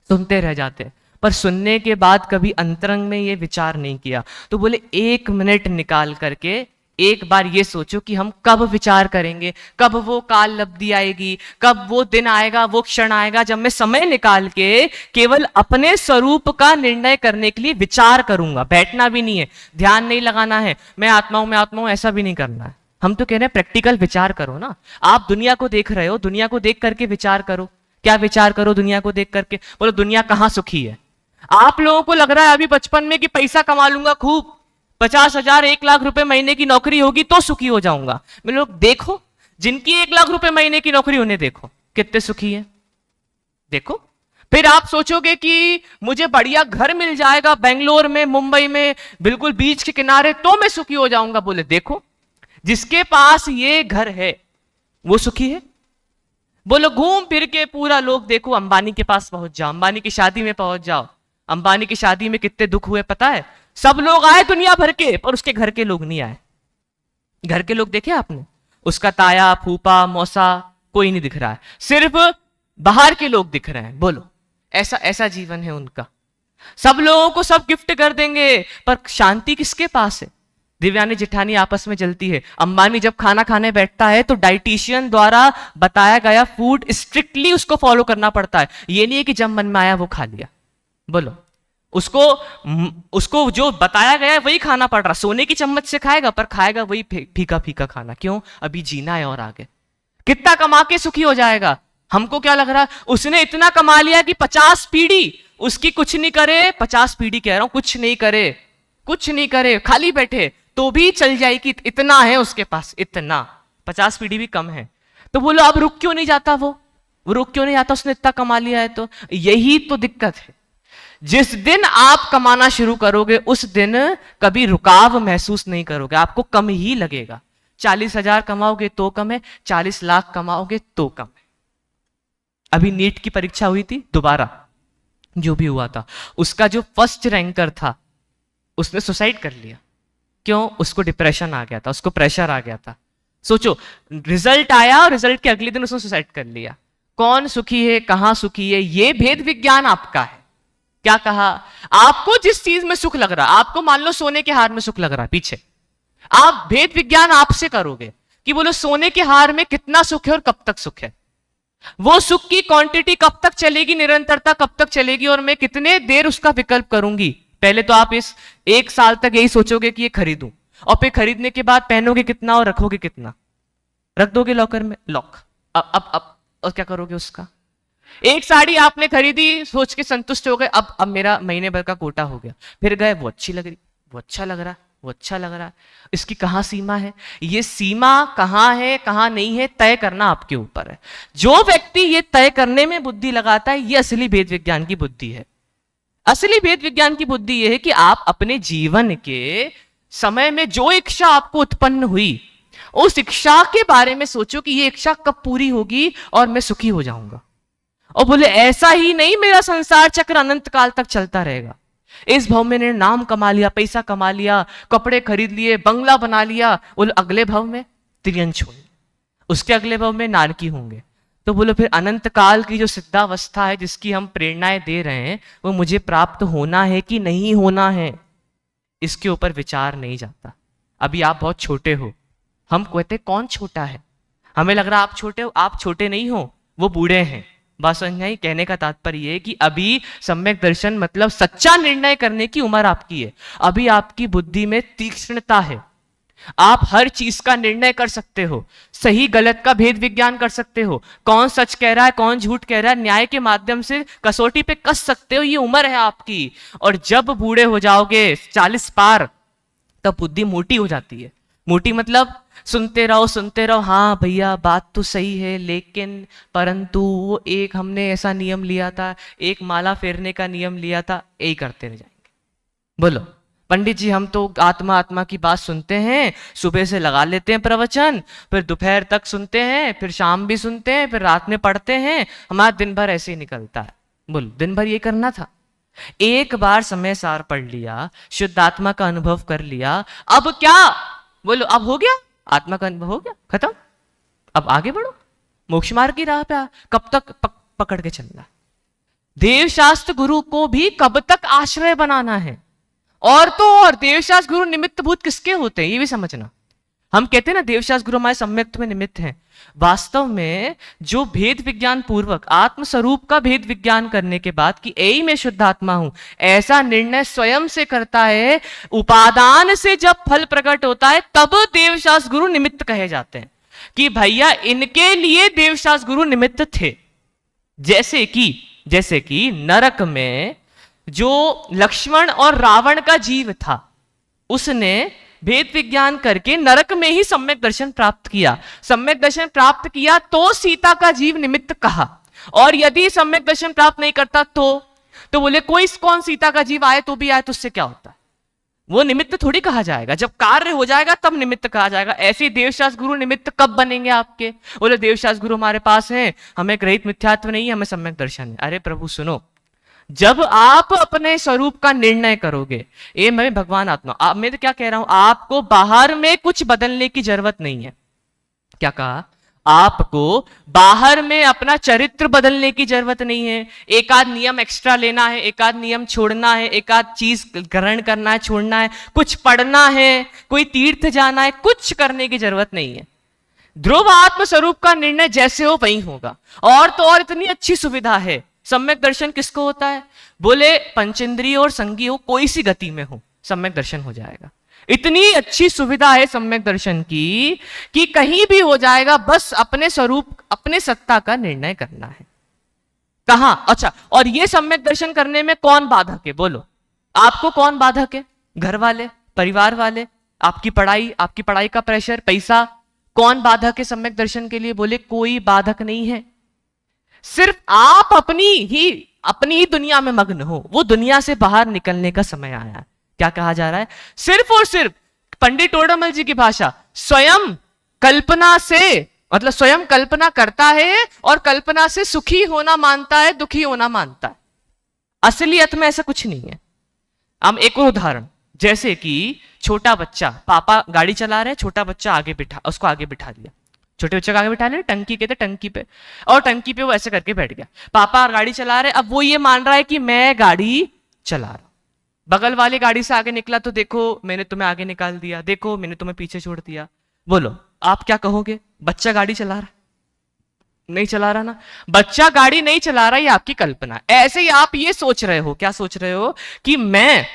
सुनते रह जाते हैं, पर सुनने के बाद कभी अंतरंग में ये विचार नहीं किया। तो बोले 1 मिनट निकाल करके एक बार ये सोचो कि हम कब विचार करेंगे, कब वो काल लब्धि आएगी, कब वो दिन आएगा, वो क्षण आएगा जब मैं समय निकाल के केवल अपने स्वरूप का निर्णय करने के लिए विचार करूंगा। बैठना भी नहीं है, ध्यान नहीं लगाना है, मैं आत्मा हूं, ऐसा भी नहीं करना है। हम तो कह रहे हैं प्रैक्टिकल विचार करो ना। आप दुनिया को देख रहे हो, दुनिया को देख करके विचार करो। क्या विचार करो दुनिया को देख करके, बोलो दुनिया कहां सुखी है। आप लोगों को लग रहा है अभी बचपन में कि पैसा कमा लूंगा खूब, 50,000 1 लाख रुपए महीने की नौकरी होगी तो सुखी हो जाऊंगा। मैं लोग देखो जिनकी 1 लाख रुपए महीने की नौकरी, उन्हें देखो कितने सुखी है। देखो फिर आप सोचोगे कि मुझे बढ़िया घर मिल जाएगा बेंगलोर में, मुंबई में, बिल्कुल बीच के किनारे, तो मैं सुखी हो जाऊंगा। बोले देखो जिसके पास ये घर है वो सुखी है। बोलो घूम फिर के पूरा लोग देखो, अंबानी के पास पहुंच जाओ, अंबानी की शादी में पहुंच जाओ। अंबानी की शादी में कितने दुख हुए पता है? सब लोग आए दुनिया भर के, पर उसके घर के लोग नहीं आए। घर के लोग देखे आपने? उसका ताया, फूफा, मौसा कोई नहीं दिख रहा है, सिर्फ बाहर के लोग दिख रहे हैं। बोलो ऐसा ऐसा जीवन है उनका। सब लोगों को सब गिफ्ट कर देंगे, पर शांति किसके पास है? दिव्यानी जिठानी आपस में जलती है। अंबानी जब खाना खाने बैठता है तो डाइटिशियन द्वारा बताया गया फूड स्ट्रिक्टली उसको फॉलो करना पड़ता है। ये नहीं है कि जब मन में आया वो खा लिया। बोलो उसको जो बताया गया है वही खाना पड़ रहा। सोने की चम्मच से खाएगा, पर खाएगा वही फीका फीका खाना। क्यों? अभी जीना है और आगे। कितना कमा के सुखी हो जाएगा? हमको क्या लग रहा है? उसने इतना कमा लिया कि 50 पीढ़ी उसकी कुछ नहीं करे। 50 पीढ़ी कह रहा हूं, कुछ नहीं करे, कुछ नहीं करे, खाली बैठे तो भी चल जाएगी। इतना है उसके पास, इतना। 50 पीढ़ी भी कम है। तो बोलो अब रुक क्यों नहीं जाता? वो रुक क्यों नहीं जाता? उसने इतना कमा लिया है। तो यही तो दिक्कत है। जिस दिन आप कमाना शुरू करोगे उस दिन कभी रुकाव महसूस नहीं करोगे, आपको कम ही लगेगा। 40,000 कमाओगे तो कम है, 40 लाख कमाओगे तो कम है। अभी नीट की परीक्षा हुई थी दोबारा, जो भी हुआ था, उसका जो फर्स्ट रैंकर था उसने सुसाइड कर लिया। क्यों? उसको डिप्रेशन आ गया था, उसको प्रेशर आ गया था। सोचो, रिजल्ट आया और रिजल्ट के अगले दिन उसने सुसाइड कर लिया। कौन सुखी है, कहां सुखी है? ये भेद विज्ञान आपका है। क्या कहा? आपको जिस चीज में सुख लग रहा, आपको मान लो सोने के हार में सुख लग रहा है पीछे, आप भेद विज्ञान आपसे करोगे कि बोलो सोने के हार में कितना सुख है और कब तक सुख है। वो सुख की क्वांटिटी कब तक चलेगी, निरंतरता कब तक चलेगी, और मैं कितने देर उसका विकल्प करूंगी। पहले तो आप इस 1 साल तक यही सोचोगे कि ये खरीदूं, और फिर खरीदने के बाद पहनोगे कितना और रखोगे कितना? रख दोगे लॉकर में, लॉक। अब और क्या करोगे उसका? एक साड़ी आपने खरीदी, सोच के संतुष्ट हो गए, अब मेरा महीने भर का कोटा हो गया। फिर गए, वो अच्छी लग रही, वो अच्छा लग रहा, वो अच्छा लग रहा है। इसकी कहां सीमा है? ये सीमा कहां है, कहां नहीं है, तय करना आपके ऊपर है। जो व्यक्ति ये तय करने में बुद्धि लगाता है, ये असली भेद विज्ञान की बुद्धि है। असली भेद विज्ञान की बुद्धि यह है कि आप अपने जीवन के समय में जो इच्छा आपको उत्पन्न हुई, उस इच्छा के बारे में सोचो कि ये इच्छा कब पूरी होगी और मैं सुखी हो जाऊंगा। और बोले ऐसा ही नहीं, मेरा संसार चक्र अनंत काल तक चलता रहेगा। इस भव में ने नाम कमा लिया, पैसा कमा लिया, कपड़े खरीद लिए, बंगला बना लिया, बोले अगले भव में त्रियंश होंगे, उसके अगले भव में नारकी होंगे। तो बोलो फिर अनंत काल की जो सिद्धावस्था है जिसकी हम प्रेरणाएं दे रहे हैं, वो मुझे प्राप्त होना है कि नहीं होना है, इसके ऊपर विचार नहीं जाता। अभी आप बहुत छोटे हो, हम कहते कौन छोटा है? हमें लग रहा आप छोटे हो। आप छोटे नहीं हो, वो बूढ़े हैं। बात समझ आई? कहने का तात्पर्य यह है कि अभी सम्यक दर्शन मतलब सच्चा निर्णय करने की उम्र आपकी है। अभी आपकी बुद्धि में तीक्ष्णता है, आप हर चीज का निर्णय कर सकते हो, सही गलत का भेद विज्ञान कर सकते हो, कौन सच कह रहा है कौन झूठ कह रहा है, न्याय के माध्यम से कसौटी पे कस सकते हो। ये उम्र है आपकी। और जब बूढ़े हो जाओगे 40 पार, तब बुद्धि मोटी हो जाती है। मोटी मतलब सुनते रहो, हाँ भैया बात तो सही है, लेकिन परंतु वो एक हमने ऐसा नियम लिया था, एक माला फेरने का नियम लिया था, यही करते रह जाएंगे। बोलो पंडित जी हम तो आत्मा आत्मा की बात सुनते हैं, सुबह से लगा लेते हैं प्रवचन, फिर दोपहर तक सुनते हैं, फिर शाम भी सुनते हैं, फिर रात में पढ़ते हैं, हमारा दिन भर ऐसे ही निकलता है। बोलो दिन भर ये करना था? एक बार समय सार पढ़ लिया, शुद्ध आत्मा का अनुभव कर लिया, अब क्या? बोलो अब हो गया, आत्मा का अनुभव हो गया, खत्म। अब आगे बढ़ो, मोक्ष मार्ग की राह पे। कब तक पकड़ के चलना? देवशास्त्र गुरु को भी कब तक आश्रय बनाना है? और तो और देवशास्त्र गुरु निमित्त भूत किसके होते हैं, ये भी समझना। हम कहते हैं ना देवशास्त्र गुरु हमारे सम्यक्त में निमित्त हैं। वास्तव में जो भेद विज्ञान पूर्वक आत्म स्वरूप का भेद विज्ञान करने के बाद कि यही मैं शुद्ध आत्मा हूं, ऐसा निर्णय स्वयं से करता है, उपादान से जब फल प्रकट होता है तब देवशास्त्र गुरु निमित्त कहे जाते हैं कि भैया इनके लिए देवशास्त्र गुरु निमित्त थे। जैसे कि नरक में जो लक्ष्मण और रावण का जीव था, उसने भेद विज्ञान करके नरक में ही सम्यक दर्शन प्राप्त किया। सम्यक दर्शन प्राप्त किया तो सीता का जीव निमित्त कहा, और यदि सम्यक दर्शन प्राप्त नहीं करता तो बोले कोई कौन सीता का जीव आए तो भी आए तो उससे क्या होता है, वो निमित्त थोड़ी कहा जाएगा। जब कार्य हो जाएगा तब निमित्त कहा जाएगा। ऐसे ही देवशास्त्र गुरु निमित्त कब बनेंगे आपके? बोले देवशास्त्र गुरु हमारे पास हैं, हमें ग्रहित मिथ्यात्व नहीं है, हमें सम्यक दर्शन है। अरे प्रभु सुनो, जब आप अपने स्वरूप का निर्णय करोगे, ये मैं भगवान आत्मा, मैं तो क्या कह रहा हूं, आपको बाहर में कुछ बदलने की जरूरत नहीं है। क्या कहा? आपको बाहर में अपना चरित्र बदलने की जरूरत नहीं है। एक आध नियम एक्स्ट्रा लेना है, एक आध नियम छोड़ना है, एक आध चीज ग्रहण करना है, छोड़ना है, कुछ पढ़ना है, कोई तीर्थ जाना है, कुछ करने की जरूरत नहीं है। ध्रुव आत्म स्वरूप का निर्णय जैसे हो वही होगा। और तो और इतनी अच्छी सुविधा है। सम्यक दर्शन किसको होता है? बोले पंचेंद्रिय और संगी हो, कोई सी गति में हो, सम्यक दर्शन हो जाएगा। इतनी अच्छी सुविधा है सम्यक दर्शन की कि कहीं भी हो जाएगा, बस अपने स्वरूप अपने सत्ता का निर्णय करना है। कहां? अच्छा, और ये सम्यक दर्शन करने में कौन बाधक है? बोलो, आपको कौन बाधक है? घर वाले, परिवार वाले, आपकी पढ़ाई का प्रेशर, पैसा, कौन बाधक है सम्यक दर्शन के लिए? बोले कोई बाधक नहीं है। सिर्फ आप अपनी ही दुनिया में मग्न हो, वो दुनिया से बाहर निकलने का समय आया है। क्या कहा जा रहा है? सिर्फ और सिर्फ पंडित टोडरमल जी की भाषा, स्वयं कल्पना से, मतलब स्वयं कल्पना करता है और कल्पना से सुखी होना मानता है, दुखी होना मानता है। असलियत में ऐसा कुछ नहीं है। हम एक और उदाहरण, जैसे कि छोटा बच्चा, पापा गाड़ी चला रहे, छोटा बच्चा उसको आगे बिठा दिया। छोटे बच्चे को आगे बिठा ले, टंकी के थे, टंकी पे, और टंकी पे वो ऐसे करके बैठ गया। पापा गाड़ी चला रहे, अब वो ये मान रहा है कि मैं गाड़ी चला रहा हूं। बगल वाली गाड़ी से आगे निकला तो देखो मैंने तुम्हें आगे निकाल दिया, देखो मैंने तुम्हें पीछे छोड़ दिया। बोलो आप क्या कहोगे? बच्चा गाड़ी चला रहा? नहीं चला रहा ना। बच्चा गाड़ी नहीं चला रहा, ये आपकी कल्पना है। ऐसे ही आप ये सोच रहे हो, क्या सोच रहे हो? कि मैं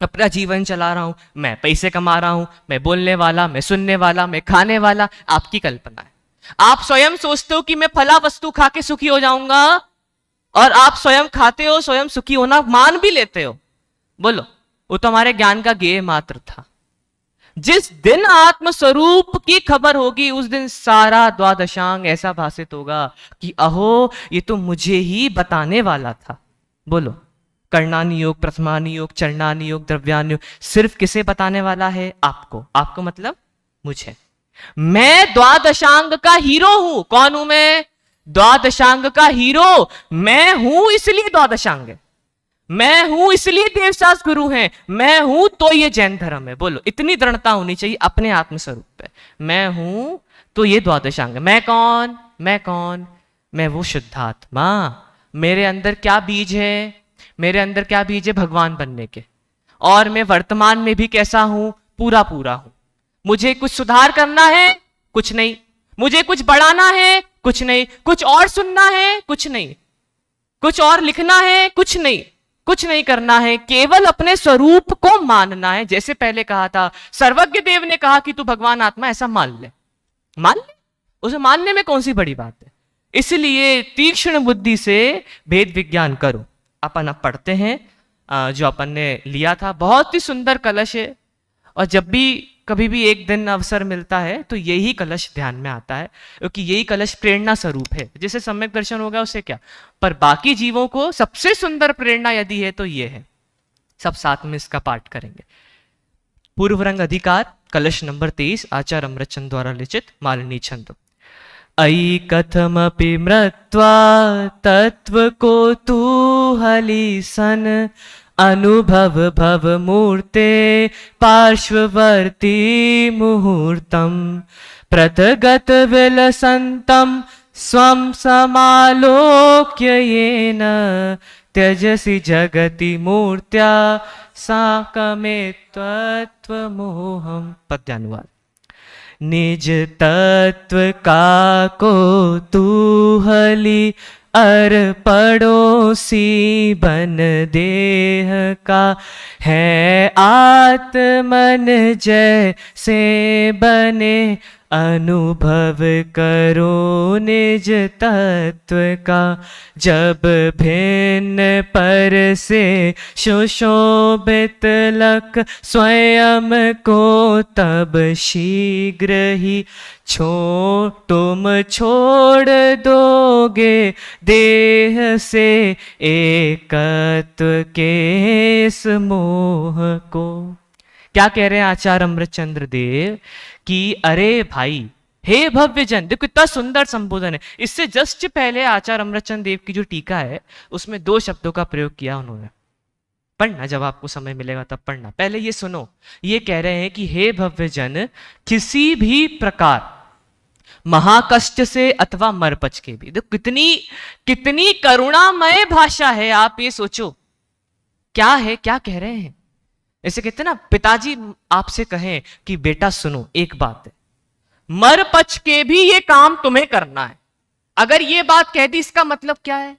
अपना जीवन चला रहा हूं, मैं पैसे कमा रहा हूं, मैं बोलने वाला, मैं सुनने वाला, मैं खाने वाला। आपकी कल्पना है। आप स्वयं सोचते हो कि मैं फला वस्तु खा के सुखी हो जाऊंगा, और आप स्वयं खाते हो, स्वयं सुखी होना मान भी लेते हो। बोलो, वो तो हमारे ज्ञान का गेय मात्र था। जिस दिन आत्म स्वरूप की खबर होगी, उस दिन सारा द्वादशांग ऐसा भाषित होगा कि अहो ये तो मुझे ही बताने वाला था। बोलो, कर्णानि योग, प्रथमानि योग, चरणानि योग, द्रव्यानि योग, सिर्फ किसे बताने वाला है? आपको। आपको मतलब मुझे। मैं द्वादशांग का हीरो हूं। कौन हूं मैं? द्वादशांग का हीरो। मैं हूं इसलिए द्वादशांग है, मैं हूं इसलिए देवशास्त्र गुरु हैं, मैं हूं तो ये जैन धर्म है। बोलो, इतनी दृढ़ता होनी चाहिए अपने आत्मस्वरूप पे। मैं हूं तो ये द्वादशांग। मैं कौन? मैं कौन? मैं वो शुद्धात्मा। मेरे अंदर क्या बीज है? मेरे अंदर क्या बीज है? भगवान बनने के। और मैं वर्तमान में भी कैसा हूं? पूरा पूरा हूं। मुझे कुछ सुधार करना है? कुछ नहीं। मुझे कुछ बढ़ाना है? कुछ नहीं। कुछ और सुनना है? कुछ नहीं। कुछ और लिखना है? कुछ नहीं। कुछ नहीं करना है, केवल अपने स्वरूप को मानना है। जैसे पहले कहा था, सर्वज्ञ देव ने कहा कि तू भगवान आत्मा, ऐसा मान ले। मान ले, उसे मानने में कौन सी बड़ी बात है? इसलिए तीक्ष्ण बुद्धि से भेद विज्ञान करो। अपन अब पढ़ते हैं जो अपन ने लिया था। बहुत ही सुंदर कलश है, और जब भी कभी भी एक दिन अवसर मिलता है तो यही कलश ध्यान में आता है, क्योंकि यही कलश प्रेरणा स्वरूप है। जैसे सम्यक दर्शन हो गया उससे क्या, पर बाकी जीवों को सबसे सुंदर प्रेरणा यदि है तो ये है। सब साथ में इसका पाठ करेंगे। पूर्व रंग अधिकार, कलश नंबर 23, आचार्य अमृतचंद द्वारा लिखित मालिनी छंद। अयि कथमपि मृत्वा तत्व को तूहली सन, अनुभव भव मूर्ते पार्श्ववर्ती मुहूर्तम, प्रतगत विलसंतम स्वं समालोक्य येन, त्यजसि जगति मूर्त्या साकमे तत्वमोहम्। पद्यानुवाद। निज तत्व का को तूहली पड़ोसी बन देह का, है आत्मन जैसे बने अनुभव करो निज तत्व का, जब भिन्न पर से सुशोभित लख स्वयं को, तब शीघ्र ही तुम छोड़ दोगे देह से एकत्व के इस मोह को। क्या कह रहे हैं आचार्य अमृतचंद्र देव कि अरे भाई, हे भव्य जन, देखो कितना सुंदर संबोधन है। इससे जस्ट पहले आचार्य अमृतचंद्र देव की जो टीका है उसमें 2 शब्दों का प्रयोग किया उन्होंने। पढ़ना, जब आपको समय मिलेगा तब पढ़ना। पहले ये सुनो, ये कह रहे हैं कि हे भव्य जन, किसी भी प्रकार महाकष्ट से अथवा मरपच के भी, देखो कितनी करुणामय भाषा है। आप ये सोचो क्या है, क्या कह रहे हैं। ऐसे कहते ना, पिताजी आपसे कहें कि बेटा सुनो, एक बात है, मरपच के भी ये काम तुम्हें करना है। अगर ये बात कह दी, इसका मतलब क्या है?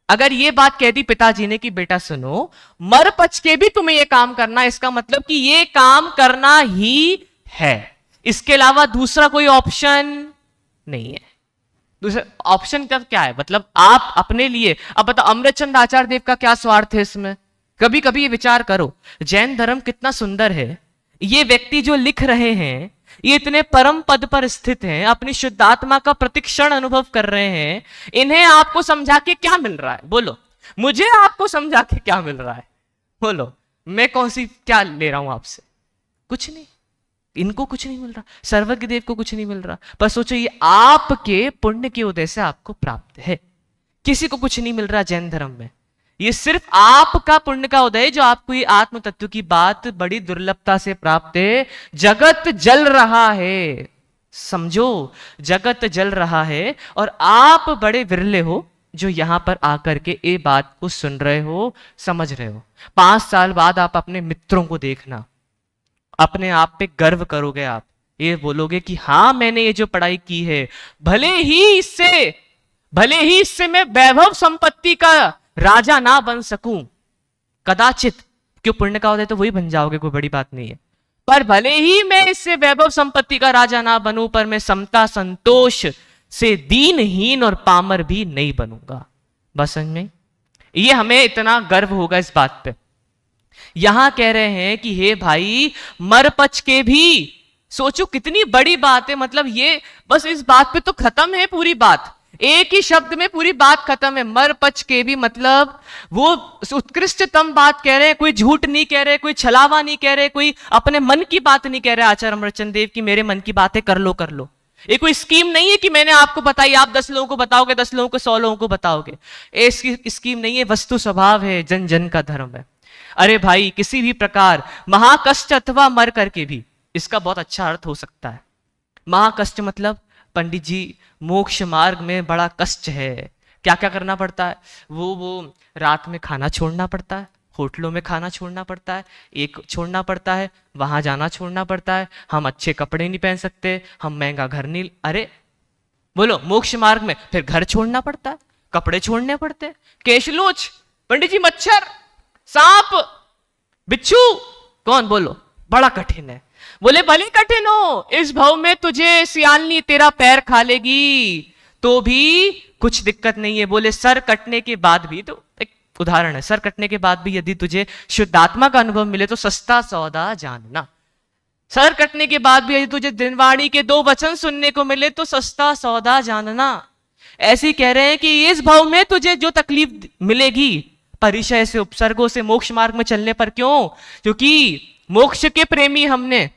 अगर ये बात कह दी पिताजी ने कि बेटा सुनो, मरपच के भी तुम्हें ये काम करना है, इसका मतलब कि ये काम करना ही है, इसके अलावा दूसरा कोई ऑप्शन नहीं है। दूसरा ऑप्शन क्या है? मतलब आप अपने लिए, अब बताओ अमृतचंद आचार्य देव का क्या स्वार्थ है इसमें? कभी कभी ये विचार करो, जैन धर्म कितना सुंदर है। ये व्यक्ति जो लिख रहे हैं, ये इतने परम पद पर स्थित हैं, अपनी शुद्धात्मा का प्रतिक्षण अनुभव कर रहे हैं। इन्हें आपको समझा के क्या मिल रहा है? बोलो, मुझे आपको समझा के क्या मिल रहा है? बोलो, मैं कौन सी क्या ले रहा हूं आपसे? कुछ नहीं, इनको कुछ नहीं मिल रहा, सर्वज्ञ देव को कुछ नहीं मिल रहा। पर सोचो, ये आपके पुण्य के उदय से आपको प्राप्त है। किसी को कुछ नहीं मिल रहा जैन धर्म में, ये सिर्फ आपका पुण्य का उदय, जो आपको ये आत्म तत्व की बात बड़ी दुर्लभता से प्राप्त है। जगत जल रहा है, समझो, जगत जल रहा है, और आप बड़े विरले हो जो यहां पर आकर के ये बात को सुन रहे हो, समझ रहे हो। 5 साल बाद आप अपने मित्रों को देखना, अपने आप पे गर्व करोगे। आप ये बोलोगे कि हाँ, मैंने ये जो पढ़ाई की है, भले ही इससे मैं वैभव संपत्ति का राजा ना बन सकूं, कदाचित, क्यों, पुण्य का उदय तो वही बन जाओगे, कोई बड़ी बात नहीं है। पर भले ही मैं इससे वैभव संपत्ति का राजा ना बनूं, पर मैं समता संतोष से दीनहीन और पामर भी नहीं बनूंगा। बस समझ में, ये हमें इतना गर्व होगा इस बात पे। यहां कह रहे हैं कि हे भाई, मरपच के भी, सोचो कितनी बड़ी बात है। मतलब ये बस इस बात पे तो खत्म है पूरी बात, एक ही शब्द में पूरी बात खत्म है। मरपच के भी मतलब वो उत्कृष्टतम बात कह रहे हैं, कोई झूठ नहीं कह रहे, कोई छलावा नहीं कह रहे, कोई अपने मन की बात नहीं कह रहे आचार्य अमृतचंद्र देव की मेरे मन की बातें कर लो। ये कोई स्कीम नहीं है कि मैंने आपको बताई, आप 10 लोगों को बताओगे, 10 लोगों को 100 लोगों को बताओगे। ऐसी स्कीम नहीं है, वस्तु स्वभाव है, जन जन का धर्म है। अरे भाई, किसी भी प्रकार महाकष्ट अथवा मर करके भी, इसका बहुत अच्छा अर्थ हो सकता है। महाकष्ट मतलब पंडित जी, मोक्ष मार्ग में बड़ा कष्ट है। क्या क्या करना पड़ता है? वो रात में खाना छोड़ना पड़ता है, होटलों में खाना छोड़ना पड़ता है, एक छोड़ना पड़ता है, वहां जाना छोड़ना पड़ता है, हम अच्छे कपड़े नहीं पहन सकते, हम महंगा घर नहीं, अरे बोलो, मोक्ष मार्ग में फिर घर छोड़ना पड़ता है, कपड़े छोड़ने पड़ते हैं, केशलोच, पंडित जी, मच्छर, सांप, बिच्छू, कौन, बोलो, बड़ा कठिन है। बोले भले कठिन हो, इस भव में तुझे सियालनी तेरा पैर खा लेगी तो भी कुछ दिक्कत नहीं है। बोले सर कटने के बाद भी, तो एक उदाहरण है, सर कटने के बाद भी यदि तुझे शुद्धात्मा का अनुभव मिले तो सस्ता सौदा जानना। सर कटने के बाद भी यदि तुझे दिनवाणी के 2 वचन सुनने को मिले तो सस्ता सौदा जानना। ऐसे कह रहे हैं कि इस भव में तुझे जो तकलीफ मिलेगी परिचय से, उपसर्गों से, मोक्ष मार्ग में चलने पर, क्यों? क्योंकि मोक्ष के प्रेमी हमने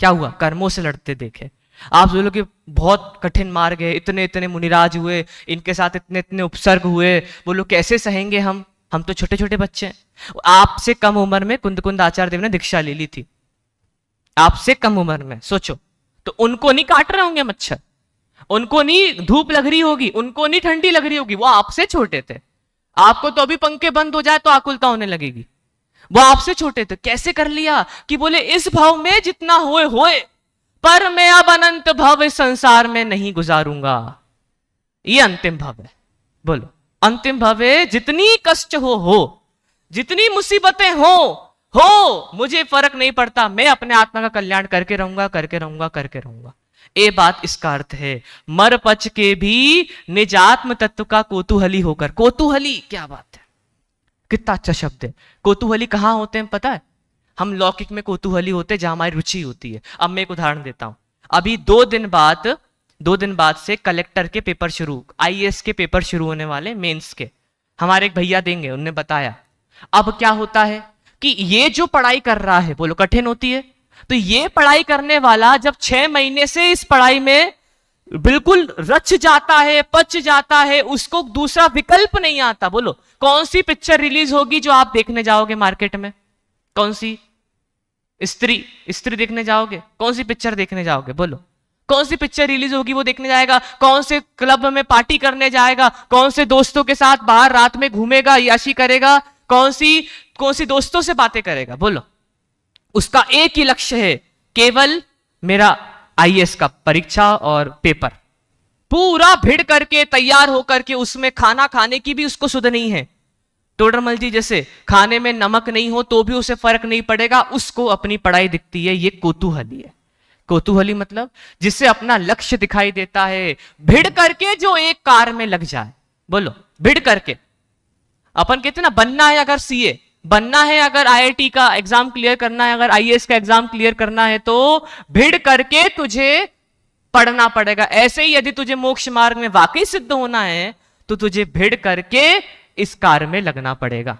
क्या हुआ, कर्मों से लड़ते देखे। आप बोलो कि बहुत कठिन मार्ग है, इतने इतने मुनिराज हुए, इनके साथ इतने इतने उपसर्ग हुए, बोलो कैसे सहेंगे हम तो छोटे छोटे बच्चे हैं। आपसे कम उम्र में कुंद आचार्य देव ने दीक्षा ले ली थी, आपसे कम उम्र में, सोचो। तो उनको नहीं काट रहे होंगे मच्छर, उनको नहीं धूप लग रही होगी, उनको नहीं ठंडी लग रही होगी, वो आपसे छोटे थे। आपको तो अभी पंखे बंद हो जाए तो आकुलता होने लगेगी, वो आपसे छोटे थे। कैसे कर लिया कि बोले इस भाव में जितना होए, पर मैं अब अनंत भव इस संसार में नहीं गुजारूंगा। ये अंतिम भव है। बोलो, अंतिम भव है। जितनी कष्ट हो, जितनी मुसीबतें हो, मुझे फर्क नहीं पड़ता, मैं अपने आत्मा का कल्याण करके रहूंगा। ए बात इसका अर्थ है, मर पच के भी निजात्म तत्व का कोतूहली होकर। कोतूहली, क्या बात है, कितना अच्छा शब्द है। कोतूहली कहां होते हैं पता है? हम लौकिक में कोतूहली होते हैं जहां हमारी रुचि होती है। अब मैं एक उदाहरण देता हूं। अभी 2 दिन बाद से कलेक्टर के पेपर शुरू, आईएएस के पेपर शुरू होने वाले, मेंस के। हमारे एक भैया देंगे, उन्होंने बताया। अब क्या होता है कि ये जो पढ़ाई कर रहा है, बोलो कठिन होती है, तो ये पढ़ाई करने वाला जब 6 महीने से इस पढ़ाई में बिल्कुल रच जाता है, पच जाता है, उसको दूसरा विकल्प नहीं आता। बोलो कौन सी पिक्चर रिलीज होगी जो आप देखने जाओगे मार्केट में? कौन सी? स्त्री देखने जाओगे? कौन सी पिक्चर देखने जाओगे? बोलो कौन सी पिक्चर रिलीज होगी वो देखने जाएगा? कौन से क्लब में पार्टी करने जाएगा? कौन से दोस्तों के साथ बाहर रात में घूमेगा, याशी करेगा? कौन सी दोस्तों से बातें करेगा? बोलो उसका एक ही लक्ष्य है, केवल मेरा आईएएस का परीक्षा और पेपर। पूरा भिड़ करके तैयार होकर के, उसमें खाना खाने की भी उसको सुध नहीं है। टोडरमल जी जैसे खाने में नमक नहीं हो तो भी उसे फर्क नहीं पड़ेगा, उसको अपनी पढ़ाई दिखती है। ये कोतूहली है। कोतूहली मतलब जिससे अपना लक्ष्य दिखाई देता है, भिड़ करके जो एक कार में लग जाए। बोलो भिड़ करके। अपन कहते ना, बनना है अगर सीए, बनना है अगर आईआईटी का एग्जाम क्लियर करना है, अगर आईएएस का एग्जाम क्लियर करना है, तो भिड़ करके तुझे पढ़ना पड़ेगा। ऐसे ही यदि तुझे मोक्ष मार्ग में वाकई सिद्ध होना है तो तुझे भिड़ करके इस कार्य में लगना पड़ेगा।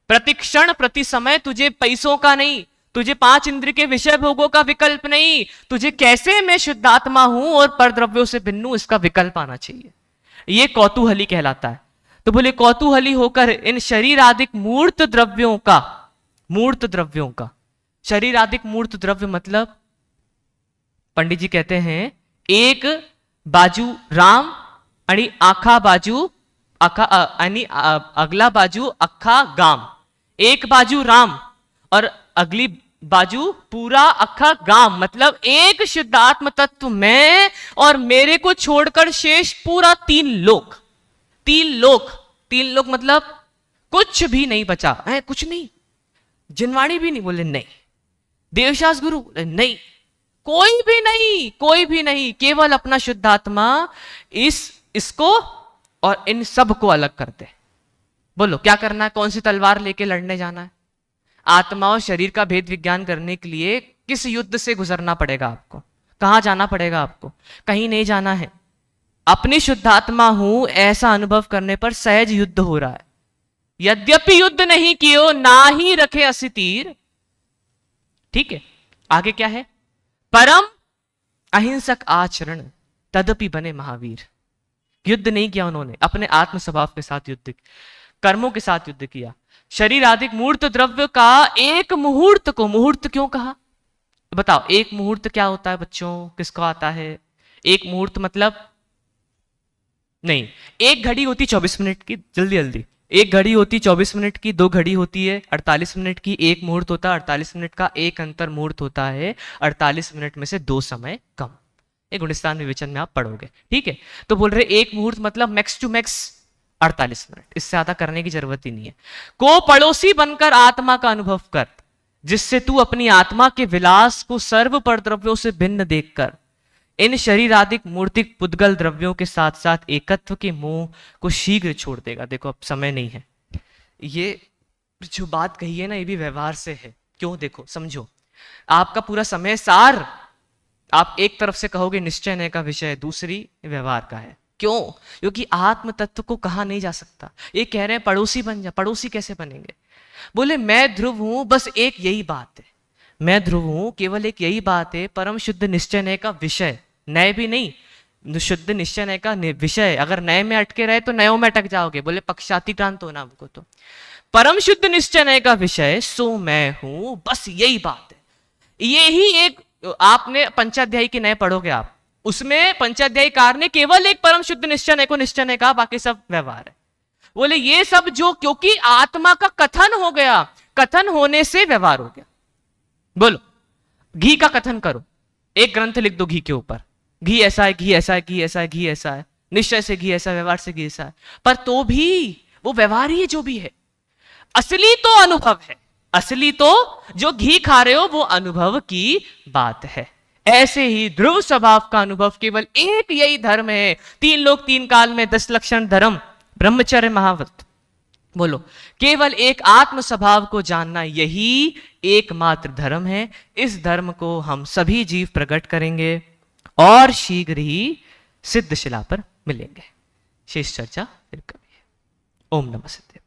प्रति क्षण प्रति समय तुझे पैसों का नहीं, तुझे 5 इंद्रिय के विषय भोगों का विकल्प नहीं, तुझे कैसे मैं शुद्धात्मा हूं और परद्रव्यों से भिन्न हूं, इसका विकल्प आना चाहिए। यह कौतूहली कहलाता है। तो बोले कौतूहली होकर इन शरीरादिक मूर्त द्रव्यों का, शरीरादिक मूर्त द्रव्य मतलब पंडित जी कहते हैं, एक बाजू राम आणि आखा बाजू आणि अगला बाजू अखा गाम। एक बाजू राम और अगली बाजू पूरा अखा गाम, मतलब एक शुद्धात्म तत्व मैं और मेरे को छोड़कर शेष पूरा 3 लोक। 3 लोक मतलब कुछ भी नहीं बचा है, कुछ नहीं। जिनवाणी भी नहीं, बोले नहीं। देवशास गुरु बोले नहीं, कोई भी नहीं, केवल अपना शुद्धात्मा इसको और इन सब को अलग करते। बोलो क्या करना है? कौन सी तलवार लेके लड़ने जाना है? आत्मा और शरीर का भेद विज्ञान करने के लिए किस युद्ध से गुजरना पड़ेगा आपको? कहां जाना पड़ेगा आपको? कहीं नहीं जाना है। अपनी शुद्धात्मा हूं ऐसा अनुभव करने पर सहज युद्ध हो रहा है। यद्यपि युद्ध नहीं कियो ना ही रखे असि तीर। ठीक है, आगे क्या है? परम अहिंसक आचरण तदपि बने महावीर। युद्ध नहीं किया उन्होंने, अपने आत्म स्वभाव के साथ युद्ध, कर्मों के साथ युद्ध किया। शरीर आदि मूर्त द्रव्य का एक मुहूर्त को, मुहूर्त क्यों कहा बताओ? एक मुहूर्त क्या होता है बच्चों, किसको आता है? एक मुहूर्त मतलब नहीं, एक घड़ी होती 24 मिनट की, जल्दी एक घड़ी होती 24 मिनट की, 2 घड़ी होती है 48 मिनट की, एक मुहूर्त होता है 48 मिनट का, एक अंतर मुहूर्त होता है 48 मिनट में से 2 समय कम। एक गुणस्थान विवेचन में आप पढ़ोगे। ठीक है, तो बोल रहे एक मुहूर्त मतलब मैक्स टू मैक्स 48 मिनट, इससे ज्यादा करने की जरूरत ही नहीं है। को पड़ोसी बनकर आत्मा का अनुभव कर, जिससे तू अपनी आत्मा के विलास को सर्व परद्रव्यों से भिन्न देखकर इन शरीरादिक मूर्तिक पुद्गल द्रव्यों के साथ साथ एकत्व के मोह को शीघ्र छोड़ देगा। देखो अब समय नहीं है, ये जो बात कही है ना, ये भी व्यवहार से है। क्यों? देखो समझो, आपका पूरा समय सार आप एक तरफ से कहोगे निश्चय नय का विषय, दूसरी व्यवहार का है। क्यों? क्योंकि आत्म तत्व को कहा नहीं जा सकता। ये कह रहे हैं पड़ोसी बन जा, पड़ोसी कैसे बनेंगे? बोले मैं ध्रुव हूं, बस एक यही बात है, मैं ध्रुव हूं, केवल एक यही बात है, परम शुद्ध निश्चय नय का विषय, नय भी नहीं, शुद्ध निश्चय नय का विषय। अगर नय में अटके रहे तो नयों में अटक जाओगे। बोले पक्षातिक्रांत होना हमको। तो परम शुद्ध निश्चय नय का विषय सो मैं हूं, बस यही बात है। यही एक, आपने पंचाध्यायी के नए पढ़ोगे आप, उसमें पंचाध्यायीकार ने केवल एक परम शुद्ध निश्चय नय को निश्चय नय कहा, बाकी सब व्यवहार है। बोले ये सब जो, क्योंकि आत्मा का कथन हो गया, कथन होने से व्यवहार हो गया। बोलो घी का कथन करो, एक ग्रंथ लिख दो घी के ऊपर, घी ऐसा है, घी ऐसा है, घी ऐसा है, घी ऐसा है, निश्चय से घी ऐसा, व्यवहार से घी ऐसा है, पर तो भी वो व्यवहार ही है जो भी है। असली तो अनुभव है, असली तो जो घी खा रहे हो वो अनुभव की बात है। ऐसे ही ध्रुव स्वभाव का अनुभव केवल एक यही धर्म है। तीन लोक तीन काल में 10 लक्षण धर्म ब्रह्मचर्य महाव्रत। बोलो, केवल एक आत्म स्वभाव को जानना यही एकमात्र धर्म है। इस धर्म को हम सभी जीव प्रकट करेंगे और शीघ्र ही सिद्धशिला पर मिलेंगे। शेष चर्चा फिर कभी। ओम नमः सिद्धे।